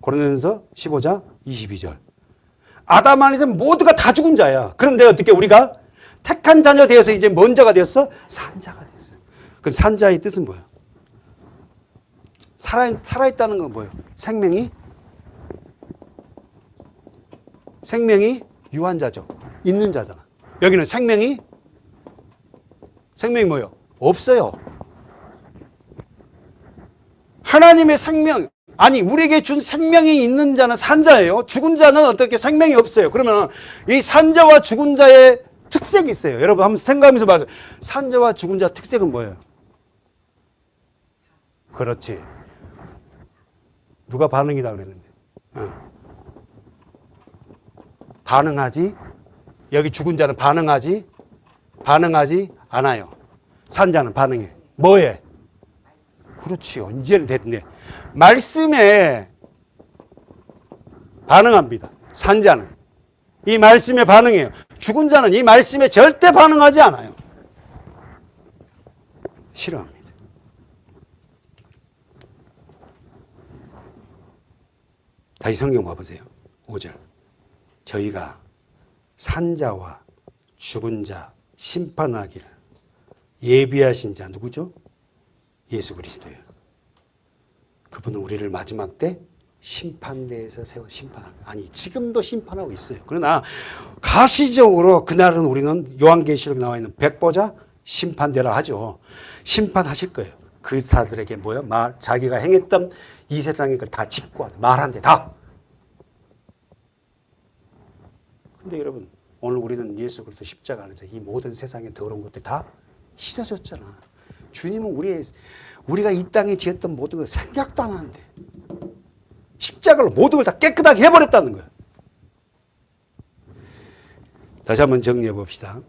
고린도전서 15장 22절. 아담 안에서 모두가 다 죽은 자야. 그런데 어떻게 우리가 택한 자녀 되어서 이제 뭔 자가 되었어? 산자가 됐어. 그럼 산자의 뜻은 뭐예요? 살아있다는 건 뭐예요? 생명이 유한자죠. 있는 자잖아. 여기는 생명이 뭐예요? 없어요. 하나님의 생명, 아니 우리에게 준 생명이 있는 자는 산자예요. 죽은 자는 어떻게 생명이 없어요. 그러면 이 산자와 죽은 자의 특색이 있어요. 여러분 한번 생각하면서 봐요. 산자와 죽은 자 특색은 뭐예요? 그렇지. 누가 반응이다 그랬는데. 반응하지? 여기 죽은 자는 반응하지 않아요. 산자는 반응해. 뭐에? 그렇지. 언제는 됐네. 말씀에 반응합니다. 산자는. 이 말씀에 반응해요. 죽은 자는 이 말씀에 절대 반응하지 않아요. 싫어합니다. 다시 성경 봐보세요. 5절. 저희가 산자와 죽은 자 심판하기를 예비하신 자 누구죠? 예수 그리스도예요. 그분은 우리를 마지막 때 심판대에서 세워 심판하고, 아니 지금도 심판하고 있어요. 그러나 가시적으로 그날은 우리는 요한계시록에 나와 있는 백보자 심판대라 하죠. 심판하실 거예요. 그 사들에게 뭐야? 자기가 행했던 이 세상의 걸 다 짚고 말한대 다. 근데 여러분 오늘 우리는 예수 그리스도 십자가 안에서 이 모든 세상의 더러운 것들 다 씻어졌잖아. 주님은 우리가 이 땅에 지었던 모든 걸 생각도 안 하는데 십자가로 모든 걸 다 깨끗하게 해버렸다는 거예요. 다시 한번 정리해 봅시다.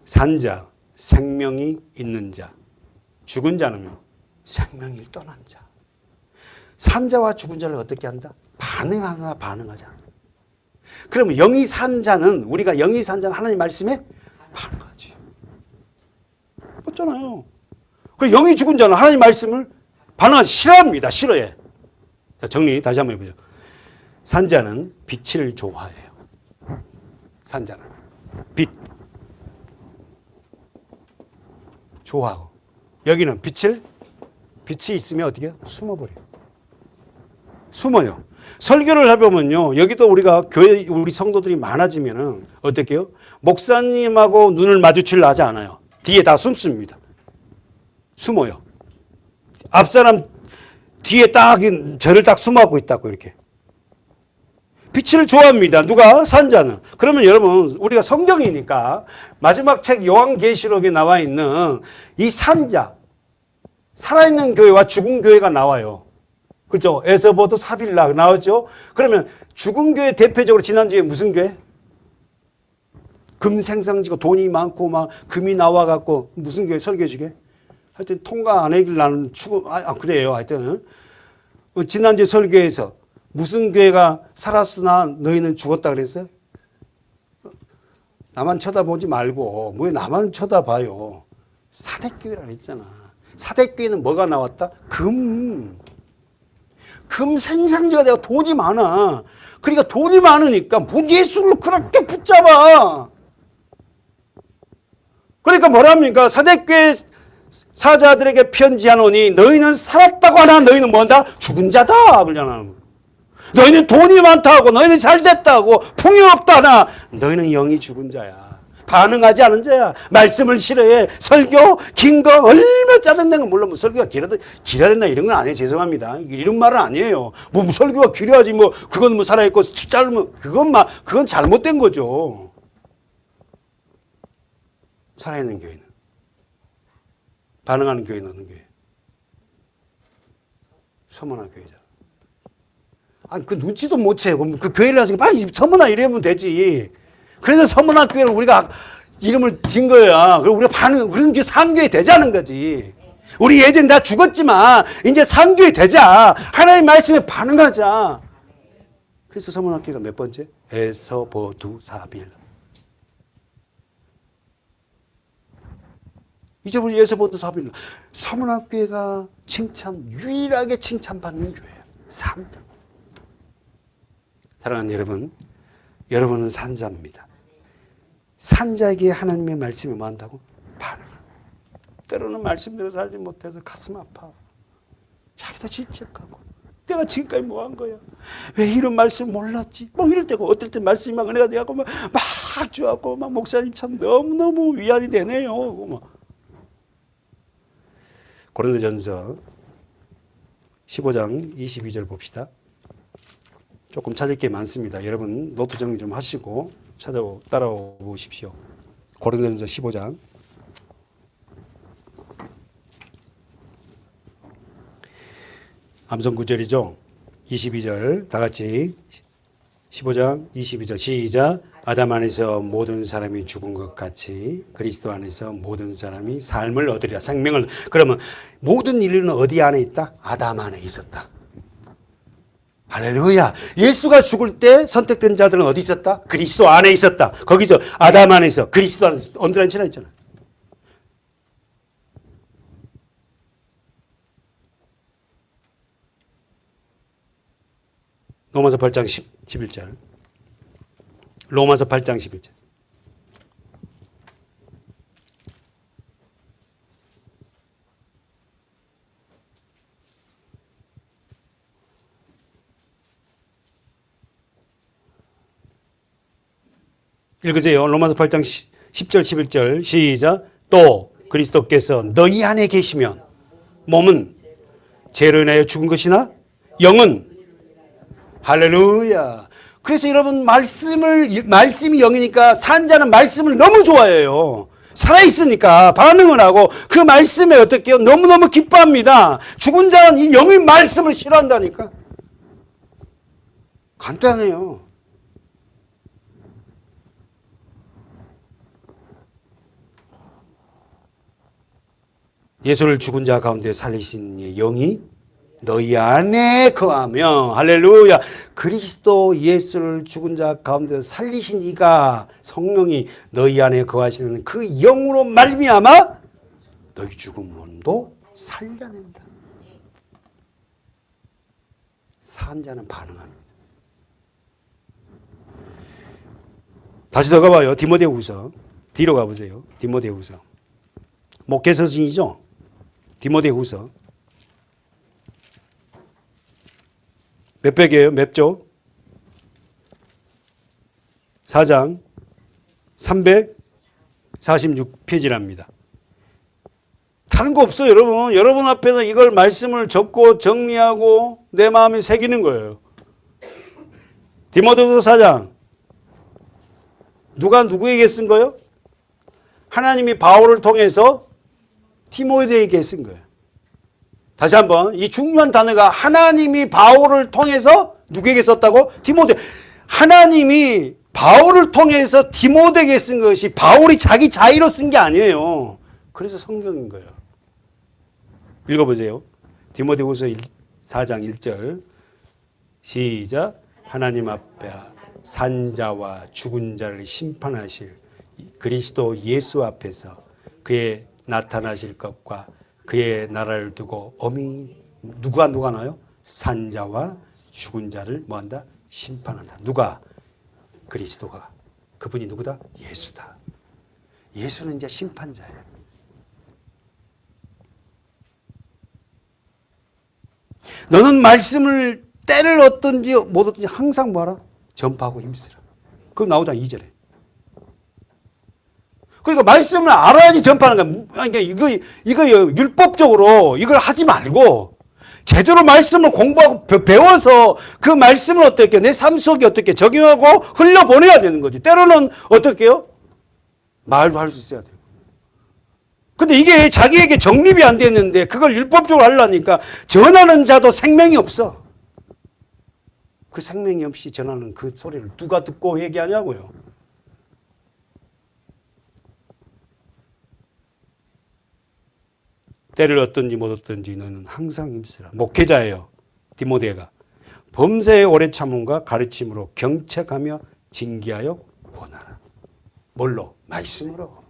산자, 생명이 있는 자. 죽은 자는요, 생명이 떠난 자. 산자와 죽은 자를 어떻게 한다? 반응하나 반응하지 않아. 그러면 영이 산 자는, 우리가 영이 산 자는 하나님 말씀에 반응하지. 맞잖아요. 그리고 영이 죽은 자는 하나님 말씀을 반응하지 싫어합니다. 싫어해. 자, 정리 다시 한번 해보죠. 산자는 빛을 좋아해요. 산자는 빛 좋아하고, 여기는 빛이 있으면 어떻게 해요? 숨어버려요. 숨어요. 설교를 해보면요, 여기도 우리가 교회 우리 성도들이 많아지면은 어떻게 해요? 목사님하고 눈을 마주치려 하지 않아요. 뒤에 다 숨습니다. 숨어요. 앞사람 뒤에 딱 저를 딱 숨어하고 있다고 이렇게. 빛을 좋아합니다. 누가? 산자는. 그러면 여러분 우리가 성경이니까 마지막 책 요한계시록에 나와 있는 이 산자, 살아있는 교회와 죽은 교회가 나와요. 그렇죠? 에서보드 사빌라 나왔죠? 그러면 죽은 교회 대표적으로 지난주에 무슨 교회? 금생성지고 돈이 많고 막 금이 나와갖고 무슨 교회? 설교지게? 하여튼 통과 안 하길 나는 그래요. 하여튼 지난주 설교에서 무슨 교회가 살았으나 너희는 죽었다 그랬어요? 나만 쳐다보지 말고 왜 나만 쳐다봐요? 사대교회라 그랬잖아. 사대교회는 뭐가 나왔다? 금 생산지가 내가 돈이 많아. 그러니까 돈이 많으니까 예수를 그렇게 붙잡아. 그러니까 뭐랍니까? 사대교회 사자들에게 편지하노니 너희는 살았다고 하나 너희는 뭔다? 죽은 자다. 그러잖아. 너희는 돈이 많다고, 너희는 잘됐다고, 풍요 없다 하나 너희는 영이 죽은 자야. 반응하지 않은 자야. 말씀을 싫어해. 설교 긴 거 얼마나 짜증낸 건 물론 뭐 설교가 길어야 된다 이런 건 아니에요. 죄송합니다. 이런 말은 아니에요. 뭐 설교가 길어야지 뭐 그건 뭐 살아있고 짧으면 그건 잘못된 거죠. 살아있는 교회는 반응하는 교회는 어느 교회? 서문화 교회죠. 아니 그 눈치도 못 채고 그 교회를 가서 빨리 서문화 이러면 되지. 그래서 서문학교를 우리가 이름을 진 거야. 그리고 우리가 그런 게 상교회 되자는 거지. 우리 예전 다 죽었지만 이제 상교회 되자. 하나님 말씀에 반응하자. 그래서 서문학교가 몇 번째? 에서버두사빌. 이제 우리 에서버두사빌. 서문학교가 유일하게 칭찬받는 교회예요. 3등. 사랑하는 여러분, 여러분은 산자입니다. 산자에게 하나님의 말씀이 뭐 한다고? 반응합니다. 때로는 말씀대로 살지 못해서 가슴 아파. 자기도 질책하고. 내가 지금까지 뭐 한 거야? 왜 이런 말씀 몰랐지? 뭐 이럴 때고, 어떨 때 말씀이 막 은혜가 돼갖고 막 주하고 막 목사님 참 너무너무 위안이 되네요. 막. 고린도전서 15장 22절 봅시다. 조금 찾을 게 많습니다. 여러분 노트 정리 좀 하시고 따라오 보십시오. 고린도전서 15장 암송 9절이죠. 22절 다 같이 15장 22절 시작. 아담 안에서 모든 사람이 죽은 것 같이 그리스도 안에서 모든 사람이 삶을 얻으리라. 생명을. 그러면 모든 인류는 어디 안에 있다? 아담 안에 있었다. 할렐루야. 예수가 죽을 때 선택된 자들은 어디 있었다? 그리스도 안에 있었다. 거기서 아담 안에서 그리스도 안에서 언더라인 있잖아. 로마서 8장 11절. 로마서 8장 11절. 읽으세요. 로마서 8장 10절 11절 시작. 또 그리스도께서 너희 안에 계시면 몸은 죄로 인하여 죽은 것이나 영은 할렐루야. 그래서 여러분 말씀이 영이니까 산자는 말씀을 너무 좋아해요. 살아있으니까 반응을 하고 그 말씀에 어떻게 해요? 너무너무 기뻐합니다. 죽은 자는 이 영의 말씀을 싫어한다니까. 간단해요. 예수를 죽은 자 가운데 살리신 영이 너희 안에 거하며 할렐루야. 그리스도 예수를 죽은 자 가운데 살리신 이가 성령이 너희 안에 거하시는 그 영으로 말미암아 너희 죽은 몸도 살려낸다. 산 자는 반응합니다. 다시 더 가봐요. 디모데후서 뒤로 가보세요. 디모데후서 목회서신이죠. 디모데후서 몇 백이에요? 몇 조? 4장 346페이지랍니다. 다른 거 없어요, 여러분. 여러분 앞에서 이걸 말씀을 적고 정리하고 내 마음에 새기는 거예요. 디모데후서 4장 누가 누구에게 쓴 거예요? 하나님이 바울을 통해서 디모데에게 쓴 거예요. 다시 한번 이 중요한 단어가 하나님이 바울을 통해서 누구에게 썼다고? 디모데. 하나님이 바울을 통해서 디모데에게 쓴 것이 바울이 자기 자의로 쓴 게 아니에요. 그래서 성경인 거예요. 읽어보세요. 디모데후서 4장 1절 시작. 하나님 앞에 산자와 죽은 자를 심판하실 그리스도 예수 앞에서 그의 나타나실 것과 그의 나라를 두고 엄히 누가 나요? 산자와 죽은 자를 뭐한다? 심판한다. 누가? 그리스도가. 그분이 누구다? 예수다. 예수는 이제 심판자예요. 너는 말씀을 때를 얻든지 못 얻든지 항상 뭐하라? 전파하고 힘쓰라. 그럼 나오잖아 2절에. 그러니까 말씀을 알아야지 전파하는 거야. 그러니까 이거 율법적으로 이걸 하지 말고 제대로 말씀을 공부하고 배워서 그 말씀을 어떻게 내 삶 속에 어떻게 적용하고 흘려보내야 되는 거지. 때로는 어떻게 해요? 말도 할 수 있어야 돼요. 근데 이게 자기에게 정립이 안 됐는데 그걸 율법적으로 하려니까 전하는 자도 생명이 없어. 그 생명이 없이 전하는 그 소리를 누가 듣고 얘기하냐고요. 때를 얻든지 못 얻든지 너는 항상 힘쓰라. 목회자예요. 디모데가. 범사에 오래 참음과 가르침으로 경책하며 징계하여 권하라. 뭘로? 말씀으로.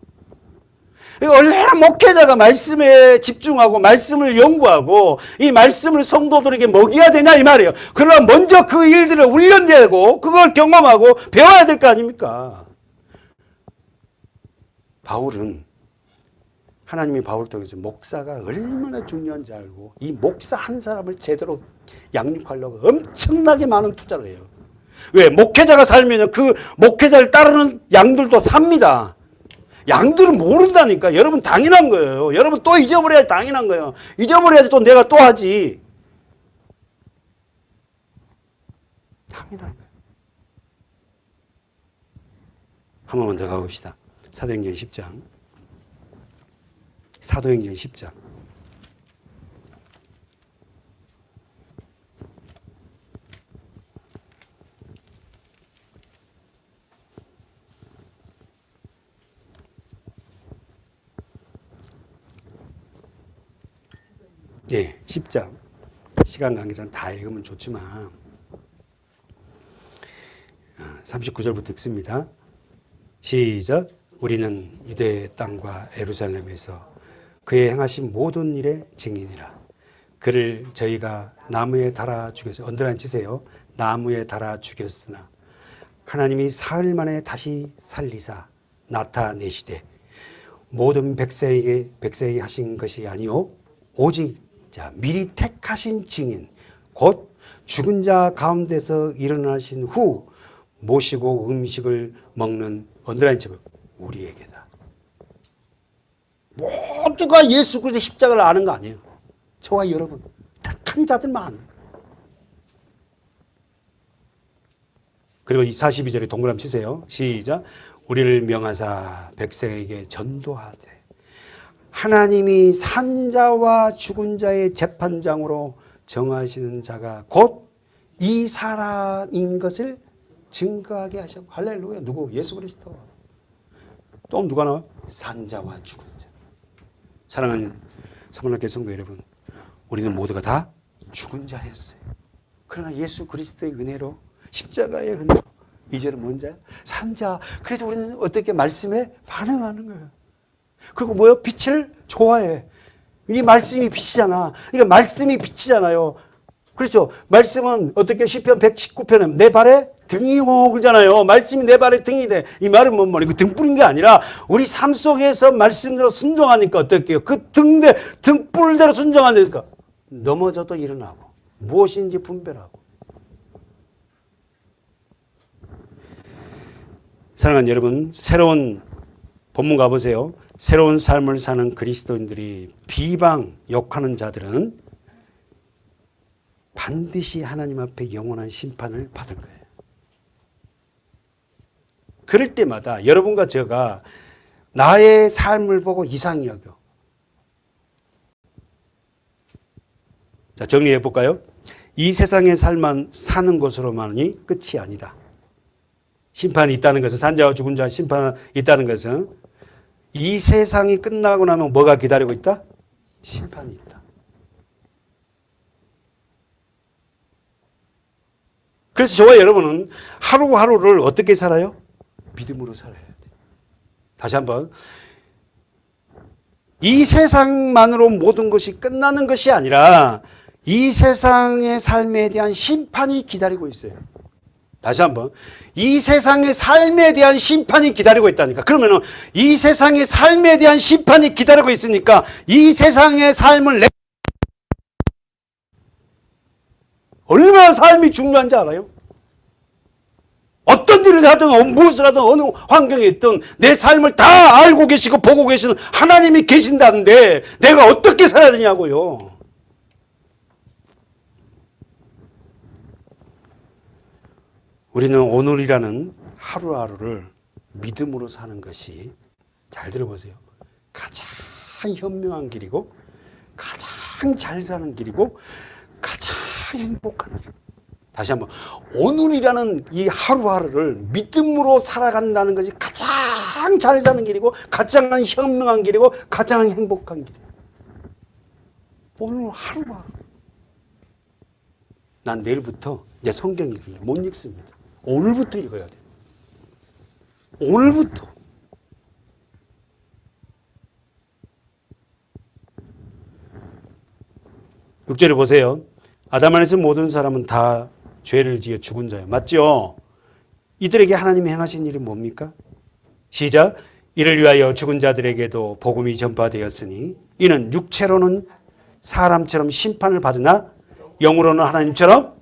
얼마나 목회자가 말씀에 집중하고 말씀을 연구하고 이 말씀을 성도들에게 먹여야 되냐 이 말이에요. 그러나 먼저 그 일들을 훈련되고 그걸 경험하고 배워야 될 거 아닙니까? 바울은 하나님이 바울 통해서 목사가 얼마나 중요한지 알고 이 목사 한 사람을 제대로 양육하려고 엄청나게 많은 투자를 해요. 왜? 목회자가 살면 그 목회자를 따르는 양들도 삽니다. 양들은 모른다니까. 여러분 당연한 거예요. 여러분 또 잊어버려야 당연한 거예요. 잊어버려야지 또 내가 또 하지. 당연한 거예요. 한 번만 더 가봅시다. 사도행전 10장. 사도행전 10장. 네, 10장. 시간 관계상 다 읽으면 좋지만 39절부터 읽습니다. 시작. 우리는 유대 땅과 예루살렘에서 그의 행하신 모든 일의 증인이라. 그를 저희가 나무에 달아 죽였어요. 언더라인 치세요. 나무에 달아 죽였으나 하나님이 사흘 만에 다시 살리사 나타내시되 모든 백성에게 하신 것이 아니요 오직 미리 택하신 증인 곧 죽은 자 가운데서 일어나신 후 모시고 음식을 먹는 언더라인 쳐 우리에게다. 모두가 예수 그리스도의 십자가를 아는 거 아니에요. 저와 여러분 택한 자들만 아는 거예요. 그리고 이 42절에 동그라미 치세요. 시작. 우리를 명하사 백성에게 전도하되 하나님이 산자와 죽은 자의 재판장으로 정하시는 자가 곧 이 사람인 것을 증거하게 하셨고. 할렐루야. 누구? 예수 그리스도. 또 누가 나와? 산자와 죽은 자. 사랑하는 사모님께 성도 여러분, 우리는 모두가 다 죽은 자였어요. 그러나 예수 그리스도의 은혜로 십자가의 은혜로 이제는 뭔 자야? 산자. 그래서 우리는 어떻게 말씀에 반응하는 거예요. 그리고 뭐요? 빛을 좋아해. 이 말씀이 빛이잖아. 그러니까 말씀이 빛이잖아요. 그렇죠. 말씀은 어떻게 시편 119편은 내 발에 등이고 그러잖아요. 말씀이 내 발에 등이 돼. 이 말은 뭔 말이고 등불인 게 아니라 우리 삶 속에서 말씀대로 순종하니까 어떻게요? 그 등불대로 순종하니까 넘어져도 일어나고 무엇인지 분별하고. 사랑하는 여러분, 새로운 본문 가보세요. 새로운 삶을 사는 그리스도인들이 비방, 욕하는 자들은 반드시 하나님 앞에 영원한 심판을 받을 거예요. 그럴 때마다 여러분과 제가 나의 삶을 보고 이상히 여겨. 자, 정리해 볼까요? 이 세상의 삶만 사는 것으로만이 끝이 아니다. 심판이 있다는 것은, 산자와 죽은 자 심판이 있다는 것은 이 세상이 끝나고 나면 뭐가 기다리고 있다? 심판이 있다. 그래서 저와 여러분은 하루하루를 어떻게 살아요? 믿음으로 살아야 돼. 다시 한번. 이 세상만으로 모든 것이 끝나는 것이 아니라 이 세상의 삶에 대한 심판이 기다리고 있어요. 다시 한번. 이 세상의 삶에 대한 심판이 기다리고 있다니까. 그러면은 이 세상의 삶에 대한 심판이 기다리고 있으니까 이 세상의 삶을 얼마나 삶이 중요한지 알아요? 어떤 일을 하든 무엇을 하든 어느 환경에 있든 내 삶을 다 알고 계시고 보고 계시는 하나님이 계신다는데 내가 어떻게 살아야 되냐고요. 우리는 오늘이라는 하루하루를 믿음으로 사는 것이, 잘 들어보세요, 가장 현명한 길이고 가장 잘 사는 길이고 가장 행복한 길. 다시 한번. 오늘이라는 이 하루하루를 믿음으로 살아간다는 것이 가장 잘 사는 길이고 가장 현명한 길이고 가장 행복한 길이에요. 오늘 하루가 난 내일부터 이제 성경 읽을래. 못 읽습니다. 오늘부터 읽어야 돼. 오늘부터. 육절에 보세요. 아담 안에서 모든 사람은 다 죄를 지어 죽은 자예요. 맞죠? 이들에게 하나님이 행하신 일이 뭡니까? 시작. 이를 위하여 죽은 자들에게도 복음이 전파되었으니 이는 육체로는 사람처럼 심판을 받으나 영으로는 하나님처럼.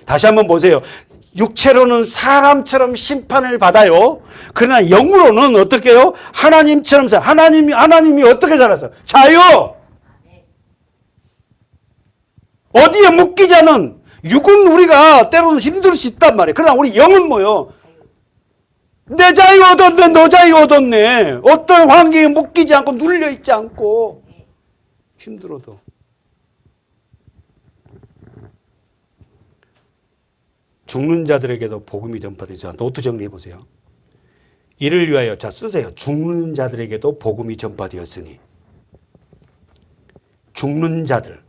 다시 한번 보세요. 육체로는 사람처럼 심판을 받아요. 그러나 영으로는 어떻게 해요? 하나님처럼 살. 하나님이 어떻게 살아서? 자유. 어디에 묶이지 않은 육은 우리가 때로는 힘들 수 있단 말이에요. 그러나 우리 영은 뭐요? 내 자유 얻었네, 너 자유 얻었네. 어떤 환경에 묶이지 않고 눌려 있지 않고 힘들어도. 죽는 자들에게도 복음이 전파되죠. 노트 정리해 보세요. 이를 위하여, 자 쓰세요. 죽는 자들에게도 복음이 전파되었으니. 죽는 자들.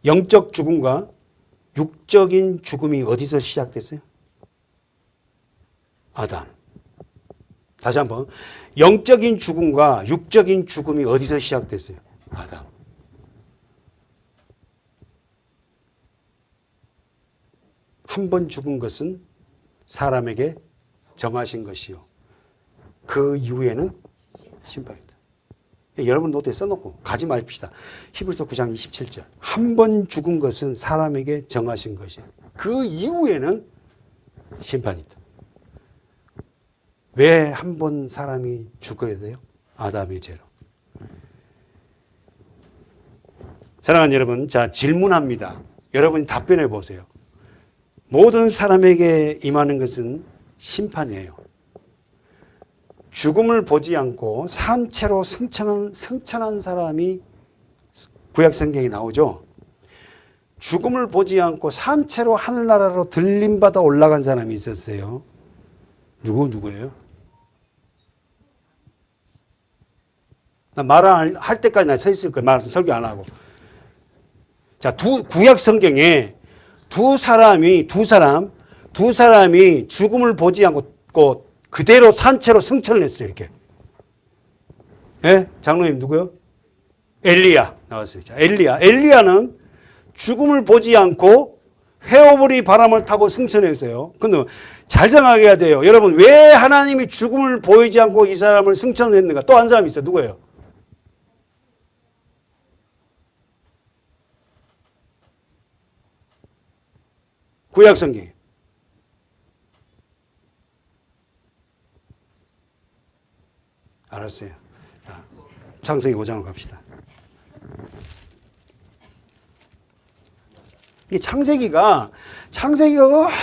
영적 죽음과 육적인 죽음이 어디서 시작됐어요? 아담. 다시 한번. 영적인 죽음과 육적인 죽음이 어디서 시작됐어요? 아담. 한 번 죽은 것은 사람에게 정하신 것이요. 그 이후에는 심판이다. 여러분 노트에 써놓고 가지 말읍시다. 히브리서 9장 27절. 한 번 죽은 것은 사람에게 정하신 것이요. 그 이후에는 심판이다. 왜 한 번 사람이 죽어야 돼요? 아담의 죄로. 사랑하는 여러분, 자 질문합니다. 여러분이 답변해 보세요. 모든 사람에게 임하는 것은 심판이에요. 죽음을 보지 않고 산채로 승천한 사람이 구약 성경에 나오죠. 죽음을 보지 않고 산채로 하늘나라로 들림받아 올라간 사람이 있었어요. 누구예요? 나 말할 때까지 나 서 있을 거예요. 말 설교 안 하고. 자, 구약 성경에 두 사람이 죽음을 보지 않고 그대로 산채로 승천을 했어요. 이렇게. 예? 장로님 누구요? 엘리야 나왔어요. 자, 엘리야는 죽음을 보지 않고 회오리 바람을 타고 승천했어요. 근데 잘 생각해야 돼요. 여러분 왜 하나님이 죽음을 보이지 않고 이 사람을 승천을 했는가? 또 한 사람이 있어요. 누구예요? 구약 성경. 알았어요. 자, 창세기 5장으로 갑시다. 이 창세기가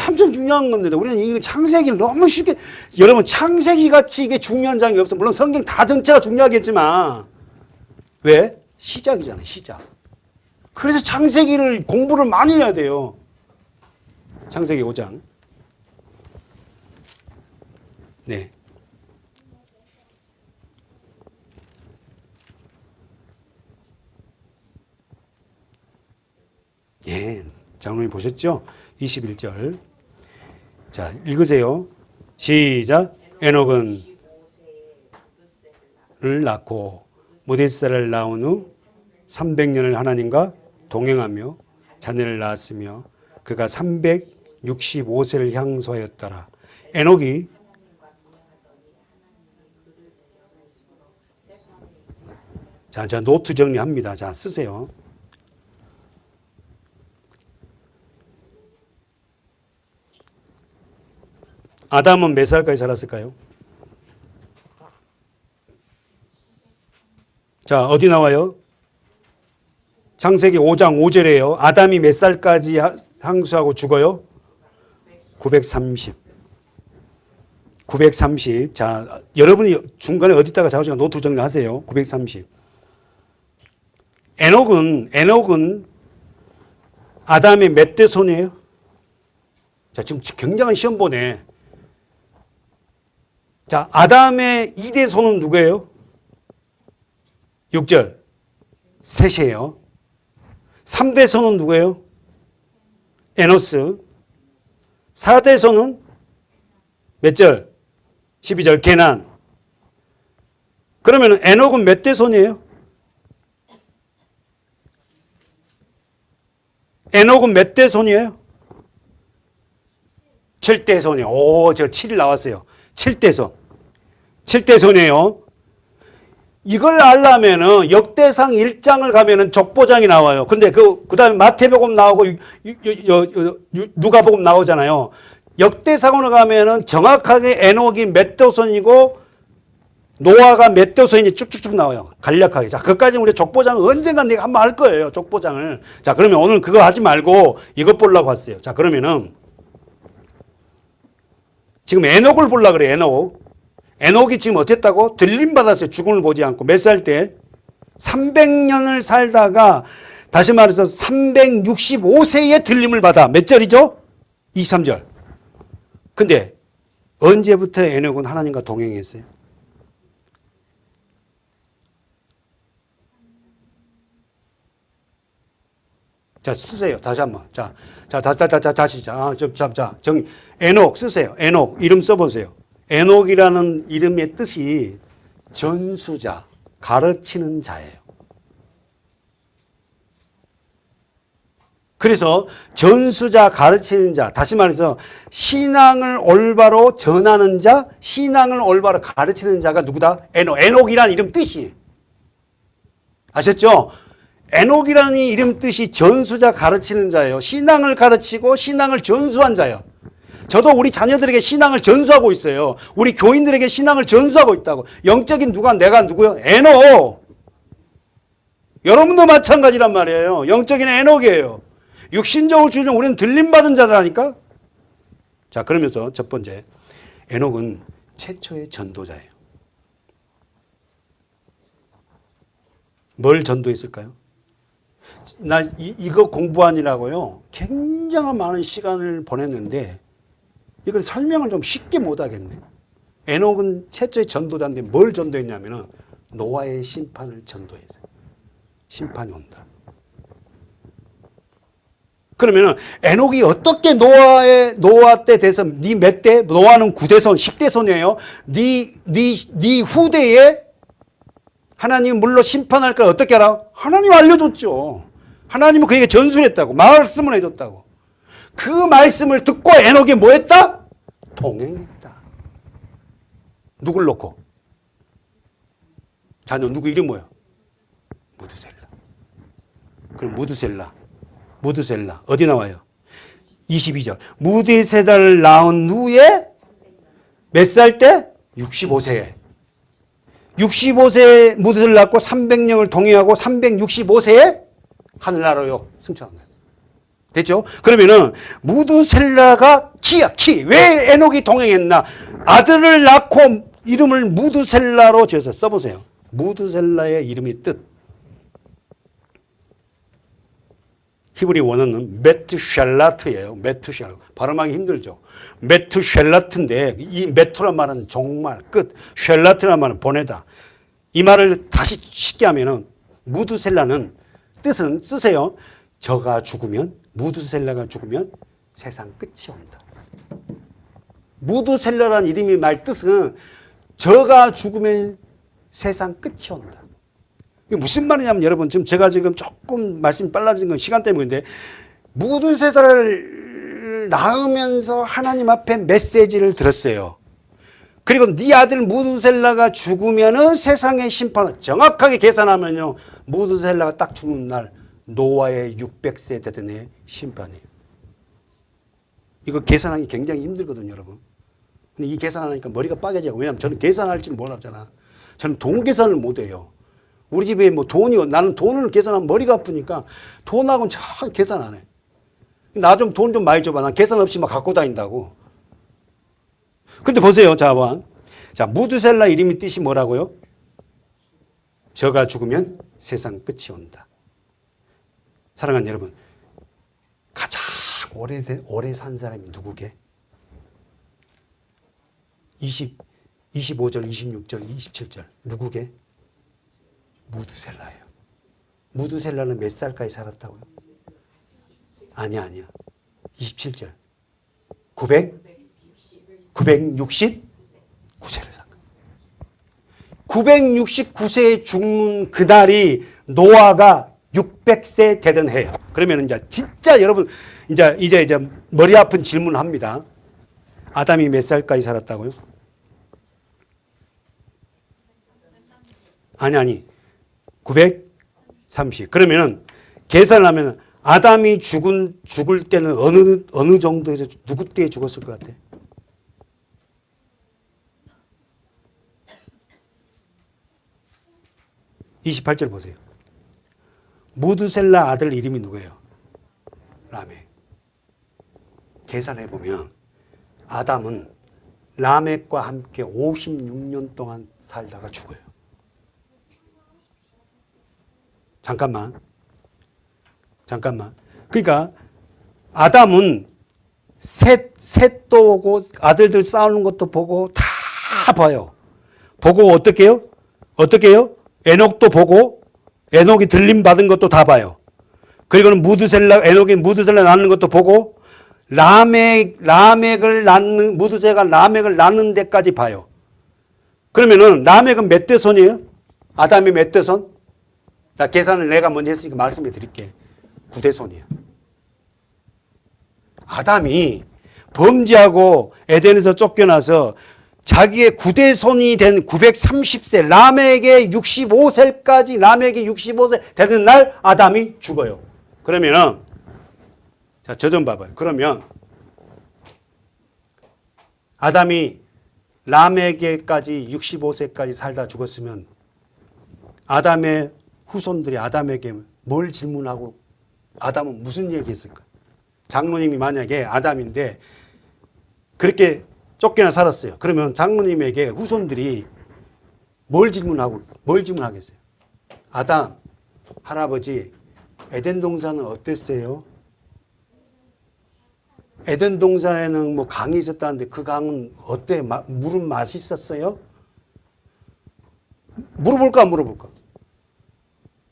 엄청 중요한 건데 우리는 이 창세기를 너무 쉽게 여러분 창세기 같이 이게 중요한 장이 없어. 물론 성경 다 전체가 중요하겠지만 왜? 시작이잖아요. 시작. 그래서 창세기를 공부를 많이 해야 돼요. 창세기 5장. 네. 예, 장로님 보셨죠? 21절. 자, 읽으세요. 시작. 에녹은 를 낳고 무디셀을 낳은 후 300년을 하나님과 동행하며 자녀를 낳았으며 그가 365세를 향수하였더라. 에녹이 자, 노트 정리합니다. 자, 쓰세요. 아담은 몇 살까지 살았을까요? 자, 어디 나와요? 창세기 5장 5절이에요. 아담이 몇 살까지 향수하고 죽어요? 930. 930. 자, 여러분이 중간에 어디다가 자우지가 노트 정리하세요. 930. 에녹은 아담의 몇 대 손이에요? 자, 지금 굉장한 시험 보네. 자, 아담의 2대 손은 누구예요? 6절. 셋이에요. 3대 손은 누구예요? 에노스. 4대 손은 몇 절? 12절. 게난. 그러면 에녹은 몇 대 손이에요? 에녹은 몇 대 손이에요? 7대 손이에요. 오, 저 7이 나왔어요. 7대 손. 7대 손이에요. 이걸 알려면은 역대상 1장을 가면은 족보장이 나와요. 근데 그 다음에 마태복음 나오고 누가복음 나오잖아요. 역대상으로 가면은 정확하게 에녹이 몇 대 손이고 노아가 몇 대 손인지 쭉쭉쭉 나와요. 간략하게. 자, 그까지 우리 족보장 언젠간 내가 한번 할 거예요. 족보장을. 자, 그러면 오늘 그거 하지 말고 이것 보려고 왔어요. 자, 그러면은 지금 에녹을 보려고 그래요. 에녹이 지금 어땠다고? 들림 받았어요. 죽음을 보지 않고. 몇 살 때? 300년을 살다가 다시 말해서 365세에 들림을 받아. 몇 절이죠? 23절. 근데 언제부터 에녹은 하나님과 동행했어요? 자, 쓰세요. 다시 한 번. 다시. 에녹 쓰세요. 에녹. 이름 써보세요. 에녹이라는 이름의 뜻이 전수자, 가르치는 자예요. 그래서 전수자, 가르치는 자, 다시 말해서 신앙을 올바로 전하는 자, 신앙을 올바로 가르치는 자가 누구다? 에녹이라는 이름 뜻이. 아셨죠? 에녹이라는 이름 뜻이 전수자, 가르치는 자예요. 신앙을 가르치고 신앙을 전수한 자예요. 저도 우리 자녀들에게 신앙을 전수하고 있어요. 우리 교인들에게 신앙을 전수하고 있다고. 영적인 내가 누구요? 에녹. 여러분도 마찬가지란 말이에요. 영적인 에녹이에요. 육신적으로 주는 우리는 들림받은 자라니까. 자, 그러면서 첫 번째, 에녹은 최초의 전도자예요. 뭘 전도했을까요? 나 이거 공부하느라고요. 굉장히 많은 시간을 보냈는데 이걸 설명을 좀 쉽게 못 하겠네. 에녹은 최초의 전도자인데 뭘 전도했냐면은 노아의 심판을 전도했어요. 심판이 온다. 그러면은 에녹이 어떻게 노아 때 돼서 네 몇 대? 노아는 9대손, 10대손이에요. 네 후대에 하나님 물로 심판할 걸 어떻게 알아? 하나님 알려줬죠. 하나님은 그에게 전수를 했다고. 말씀을 해줬다고. 그 말씀을 듣고 에녹이 뭐 했다? 동행했다. 누굴 놓고? 자녀 누구 이름 뭐야? 무드셀라. 그럼 무드셀라 어디 나와요? 22절. 무드셀라를 낳은 후에 몇 살 때? 65세에. 65세에 무드셀라를 낳고 300년을 동행하고 365세에 하늘나라로 승천합니다. 됐죠? 그러면은 무드셀라가 키야, 키. 왜 에녹이 동행했나? 아들을 낳고 이름을 무드셀라로 지어서 써보세요. 무드셀라의 이름의 뜻. 히브리 원어는 메투샬라트예요. 메투샬라. 발음하기 힘들죠. 메투샬라트인데 이 메투란 말은 종말, 끝. 샬라트란 말은 보내다. 이 말을 다시 쉽게 하면은 무드셀라는 뜻은 쓰세요. 저가 죽으면, 무드셀라가 죽으면 세상 끝이 온다. 무드셀라라는 이름이 말 뜻은 저가 죽으면 세상 끝이 온다. 이게 무슨 말이냐면 여러분 제가 조금 말씀이 빨라진 건 시간 때문인데 무드셀라를 낳으면서 하나님 앞에 메시지를 들었어요. 그리고 네 아들 무드셀라가 죽으면은 세상의 심판을 정확하게 계산하면요. 무드셀라가 딱 죽는 날 노아의 600세 되던 해 심판이에요. 이거 계산하기 굉장히 힘들거든요, 여러분. 근데 이 계산하니까 머리가 빠개지고 왜냐하면 저는 계산할 줄 몰랐잖아. 저는 돈 계산을 못해요. 우리 집에 뭐 나는 돈을 계산하면 머리가 아프니까 돈하고는 참 계산 안 해. 나 좀 돈 좀 많이 줘봐. 난 계산 없이 막 갖고 다닌다고. 근데 보세요. 자, 무드셀라 이름이 뜻이 뭐라고요? 저가 죽으면 세상 끝이 온다. 사랑하는 여러분, 가장 오래 산 사람이 누구게? 25절, 26절, 27절. 누구게? 무두셀라예요. 무두셀라는 몇 살까지 살았다고요? 아니야. 27절. 969세를 산 거예요. 969세에 죽는 그날이 노아가 600세 되던 해예요. 그러면 이제 진짜 여러분 이제 머리 아픈 질문을 합니다. 아담이 몇 살까지 살았다고요? 아니. 930. 그러면은 계산하면 아담이 죽을 때는 어느 정도에서 누구 때에 죽었을 것 같아? (28절) 보세요. 무드셀라 아들 이름이 누구예요? 라멕. 계산해보면 아담은 라멕과 함께 56년 동안 살다가 죽어요. 잠깐만. 그러니까 아담은 셋도 보고 아들들 싸우는 것도 보고 다 봐요. 보고 어떻게 해요? 에녹도 보고 에녹이 들림 받은 것도 다 봐요. 그리고는 에녹이 무드셀라 낳는 것도 보고 무드셀라가 라멕을 낳는 데까지 봐요. 그러면은 라멕은 몇 대 손이에요? 아담이 몇 대 손? 나 계산을 내가 먼저 했으니까 말씀해 드릴게. 9대 손이에요. 아담이 범죄하고 에덴에서 쫓겨나서 자기의 9대 손이 된 930세, 라멕의 65세 되는 날 아담이 죽어요. 그러면은, 자, 저 좀 봐봐요. 그러면 아담이 라멕에까지 65세까지 살다 죽었으면 아담의 후손들이 아담에게 뭘 질문하고 아담은 무슨 얘기했을까? 장로님이 만약에 아담인데 그렇게 쫓겨나 살았어요. 그러면 장로님에게 후손들이 뭘 질문하겠어요? 아담, 할아버지, 에덴 동산은 어땠어요? 에덴 동산에는 뭐 강이 있었다는데 그 강은 어때? 물은 맛있었어요? 물어볼까 안 물어볼까?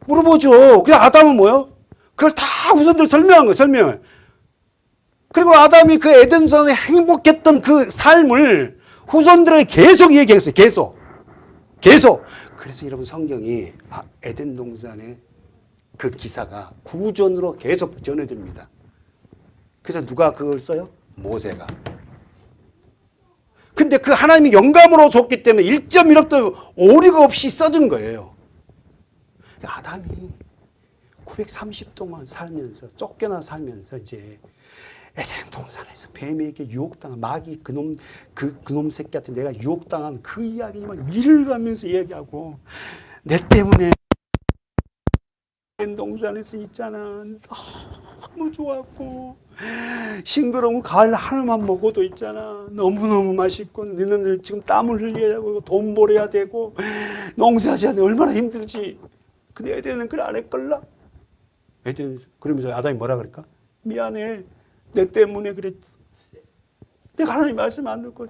물어보죠. 그냥 아담은 뭐요? 그걸 다 후손들 설명한 거예요. 설명을. 그리고 아담이 그 에덴산에 행복했던 그 삶을 후손들에게 계속 얘기했어요. 계속. 그래서 여러분 성경이 에덴 동산의 그 기사가 구전으로 계속 전해집니다. 그래서 누가 그걸 써요? 모세가. 근데 그 하나님이 영감으로 줬기 때문에 1.1억도 오류가 없이 써준 거예요. 아담이 930 동안 살면서 쫓겨나 살면서 이제 에덴 동산에서 뱀에게 유혹당한 마귀 그놈 새끼한테 내가 유혹당한 그 이야기만 이를 가면서 얘기하고 내 때문에 에덴 동산에서 있잖아 너무 좋았고 싱그러운 가을 하늘만 먹어도 있잖아 너무너무 맛있고 너희들 지금 땀을 흘려야 하고 돈 벌어야 되고 농사하지 않으면 얼마나 힘들지. 근데 에덴은 그걸 안 했걸라. 에덴 그러면서 아담이 뭐라 그럴까? 미안해. 내 때문에 그랬지. 내가 하나님 말씀 안 듣고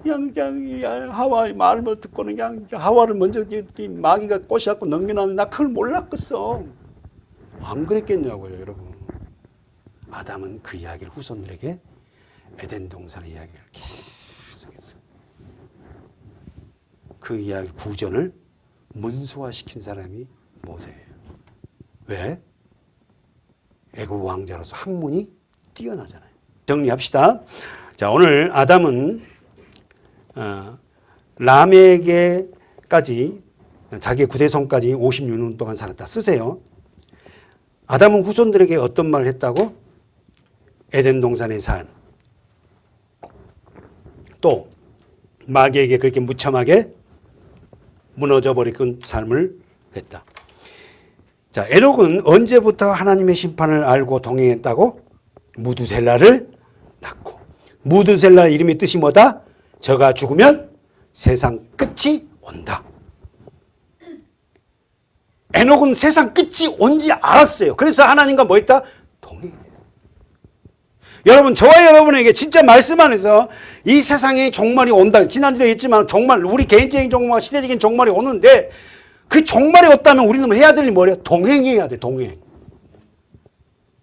그냥 하와의 말을 듣고는 그냥 하와를 먼저 마귀가 꼬셔갖고 넘겨놨는데 나 그걸 몰랐겠어. 안 그랬겠냐고요, 여러분. 아담은 그 이야기를 후손들에게 에덴 동산의 이야기를 계속했어요. 그 이야기 구전을 문서화시킨 사람이 모세예요. 왜? 애굽 왕자로서 학문이 뛰어나잖아요. 정리합시다. 자, 오늘 아담은 라멕에까지 자기의 9대손까지 56년 동안 살았다. 쓰세요. 아담은 후손들에게 어떤 말을 했다고? 에덴 동산의 삶. 또 마귀에게 그렇게 무참하게 무너져 버린 삶을 했다. 자, 에녹은 언제부터 하나님의 심판을 알고 동행했다고? 무드셀라를 낳고. 무드셀라 이름의 뜻이 뭐다? 저가 죽으면 세상 끝이 온다. 에녹은 세상 끝이 온지 알았어요. 그래서 하나님과 뭐 했다? 동행해요. 여러분, 저와 여러분에게 진짜 말씀 안에서 이 세상의 종말이 온다. 지난주에 했지만 종말, 우리 개인적인 종말, 시대적인 종말이 오는데 그 종말이 왔다면 우리는 해야 될 일이 뭐래요? 동행해야 돼, 동행.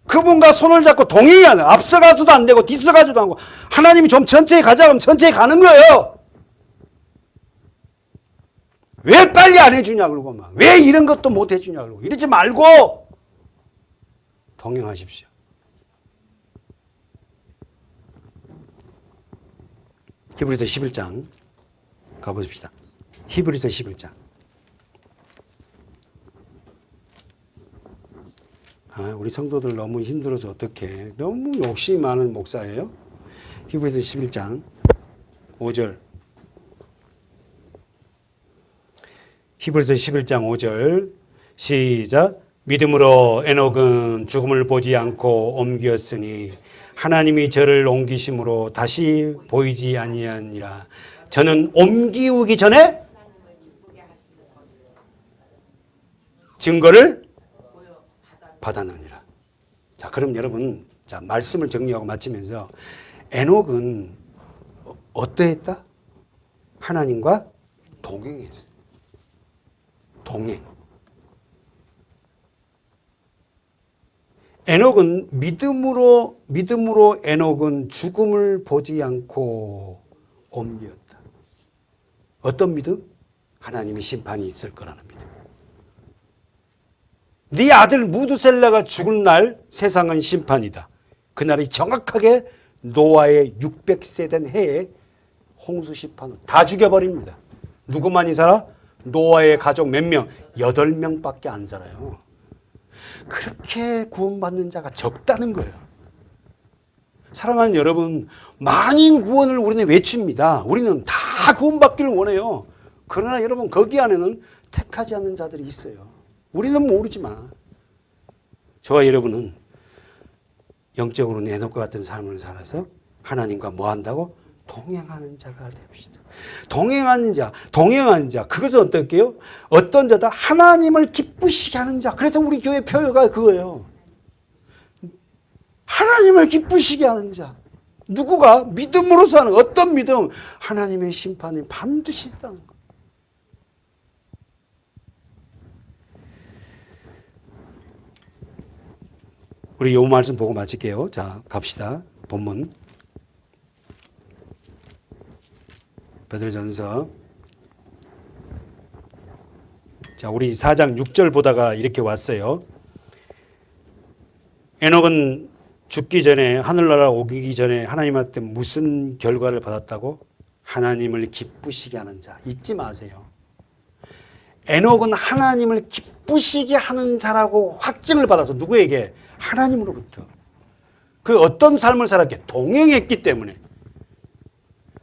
그분과 손을 잡고 동행해야 돼. 앞서가지도 안 되고 뒤서가지도 않고 하나님이 좀 천천히 가자 그러면 천천히 가는 거예요. 왜 빨리 안 해주냐 그러고 막. 왜 이런 것도 못 해주냐 그러고. 이러지 말고 동행하십시오. 히브리서 11장 가보십시다. 히브리서 11장. 우리 성도들 너무 힘들어서 어떡해. 너무 욕심이 많은 목사예요. 히브리서 11장 5절. 히브리서 11장 5절 시작. 믿음으로 에녹은 죽음을 보지 않고 옮겼으니 하나님이 저를 옮기심으로 다시 보이지 아니하니라. 저는 옮기우기 전에 증거를 받았느니라. 자, 그럼 여러분, 자, 말씀을 정리하고 마치면서 에녹은 어떠했다? 하나님과 동행했어요. 동행. 에녹은 믿음으로 에녹은 죽음을 보지 않고 옮겼다. 어떤 믿음? 하나님의 심판이 있을 거라는 믿음. 네 아들 무두셀라가 죽을 날 세상은 심판이다. 그날이 정확하게 노아의 600세 된 해에 홍수 심판을 다 죽여버립니다. 누구만이 살아? 노아의 가족 몇 명? 8명밖에 안 살아요. 그렇게 구원받는 자가 적다는 거예요. 사랑하는 여러분, 만인 구원을 우리는 외칩니다. 우리는 다 구원받기를 원해요. 그러나 여러분, 거기 안에는 택하지 않는 자들이 있어요. 우리는 모르지만 저와 여러분은 영적으로는 에녹과 같은 삶을 살아서 하나님과 뭐 한다고? 동행하는 자가 됩시다. 동행하는 자. 그것은 어떨게요? 어떤 자다? 하나님을 기쁘시게 하는 자. 그래서 우리 교회 표어가 그거예요. 하나님을 기쁘시게 하는 자. 누구가? 믿음으로 사는 어떤 믿음? 하나님의 심판이 반드시 있다는 거. 우리 요 말씀 보고 마칠게요. 자, 갑시다. 본문. 베드로전서. 자, 우리 4장 6절 보다가 이렇게 왔어요. 에녹은 죽기 전에, 하늘나라 오기 전에 하나님한테 무슨 결과를 받았다고? 하나님을 기쁘시게 하는 자. 잊지 마세요. 에녹은 하나님을 기쁘시게 하는 자라고 확증을 받아서 누구에게? 하나님으로부터. 그 어떤 삶을 살았게? 동행했기 때문에.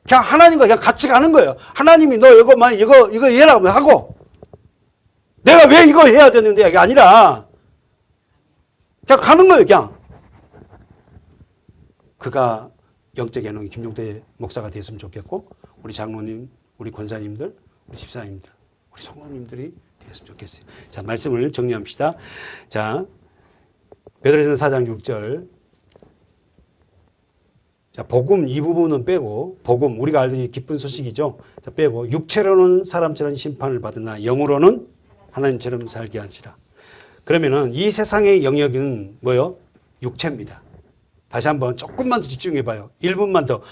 그냥 하나님과 그냥 같이 가는 거예요. 하나님이 너 이거 해라고 하고 내가 왜 이거 해야 되는데 이게 아니라 그냥 가는 거예요. 그냥. 그가 영적 에녹이 김용태 목사가 됐으면 좋겠고 우리 장로님, 우리 권사님들, 우리 집사님들, 우리 성도님들이 됐으면 좋겠어요. 자, 말씀을 정리합시다. 자, 베드로전서 4장 6절. 자, 복음 이 부분은 빼고, 복음 우리가 알던 기쁜 소식이죠. 자, 빼고 육체로는 사람처럼 심판을 받으나 영으로는 하나님처럼 살게 하시라. 그러면은 이 세상의 영역은 뭐요? 육체입니다. 다시 한번 조금만 더 집중해 봐요. 1분만 더.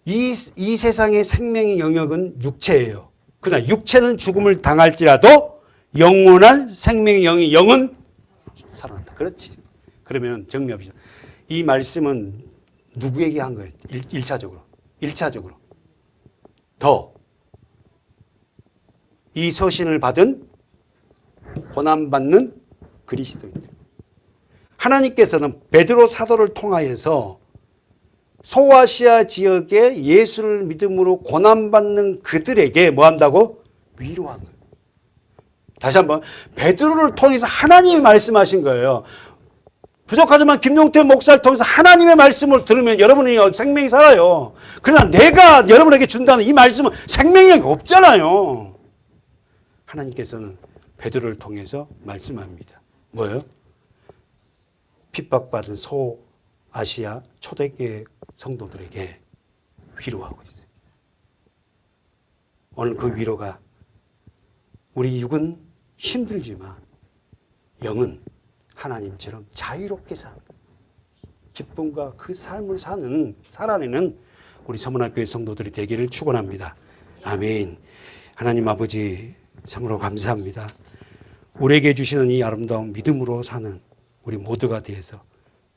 이 세상의 생명의 영역은 육체예요. 그러나 육체는 죽음을 당할지라도 영원한 생명의 영은 살아난다. 그렇지. 그러면 정리합시다. 이 말씀은 누구에게 한 거예요? 1차적으로. 더. 이 서신을 받은 고난받는 그리스도인들. 하나님께서는 베드로 사도를 통하여서 소아시아 지역에 예수를 믿음으로 고난받는 그들에게 뭐 한다고? 위로한 거예요. 다시 한번 베드로를 통해서 하나님이 말씀하신 거예요. 부족하지만 김용태 목사를 통해서 하나님의 말씀을 들으면 여러분이 생명이 살아요. 그러나 내가 여러분에게 준다는 이 말씀은 생명력이 없잖아요. 하나님께서는 베드로를 통해서 말씀합니다. 뭐예요? 핍박받은 아시아 초대교회 성도들에게 위로하고 있어요. 오늘 그 위로가 우리 육은 힘들지만 영은 하나님처럼 자유롭게 사는 기쁨과 그 삶을 살아내는 우리 서문학교의 성도들이 되기를 축원합니다. 아멘. 하나님 아버지 참으로 감사합니다. 우리에게 주시는 이 아름다운 믿음으로 사는 우리 모두가 되어서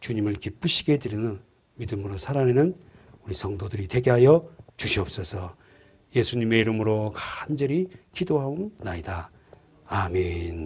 주님을 기쁘시게 드리는 믿음으로 살아내는 우리 성도들이 되게 하여 주시옵소서. 예수님의 이름으로 간절히 기도하옵나이다. 아멘.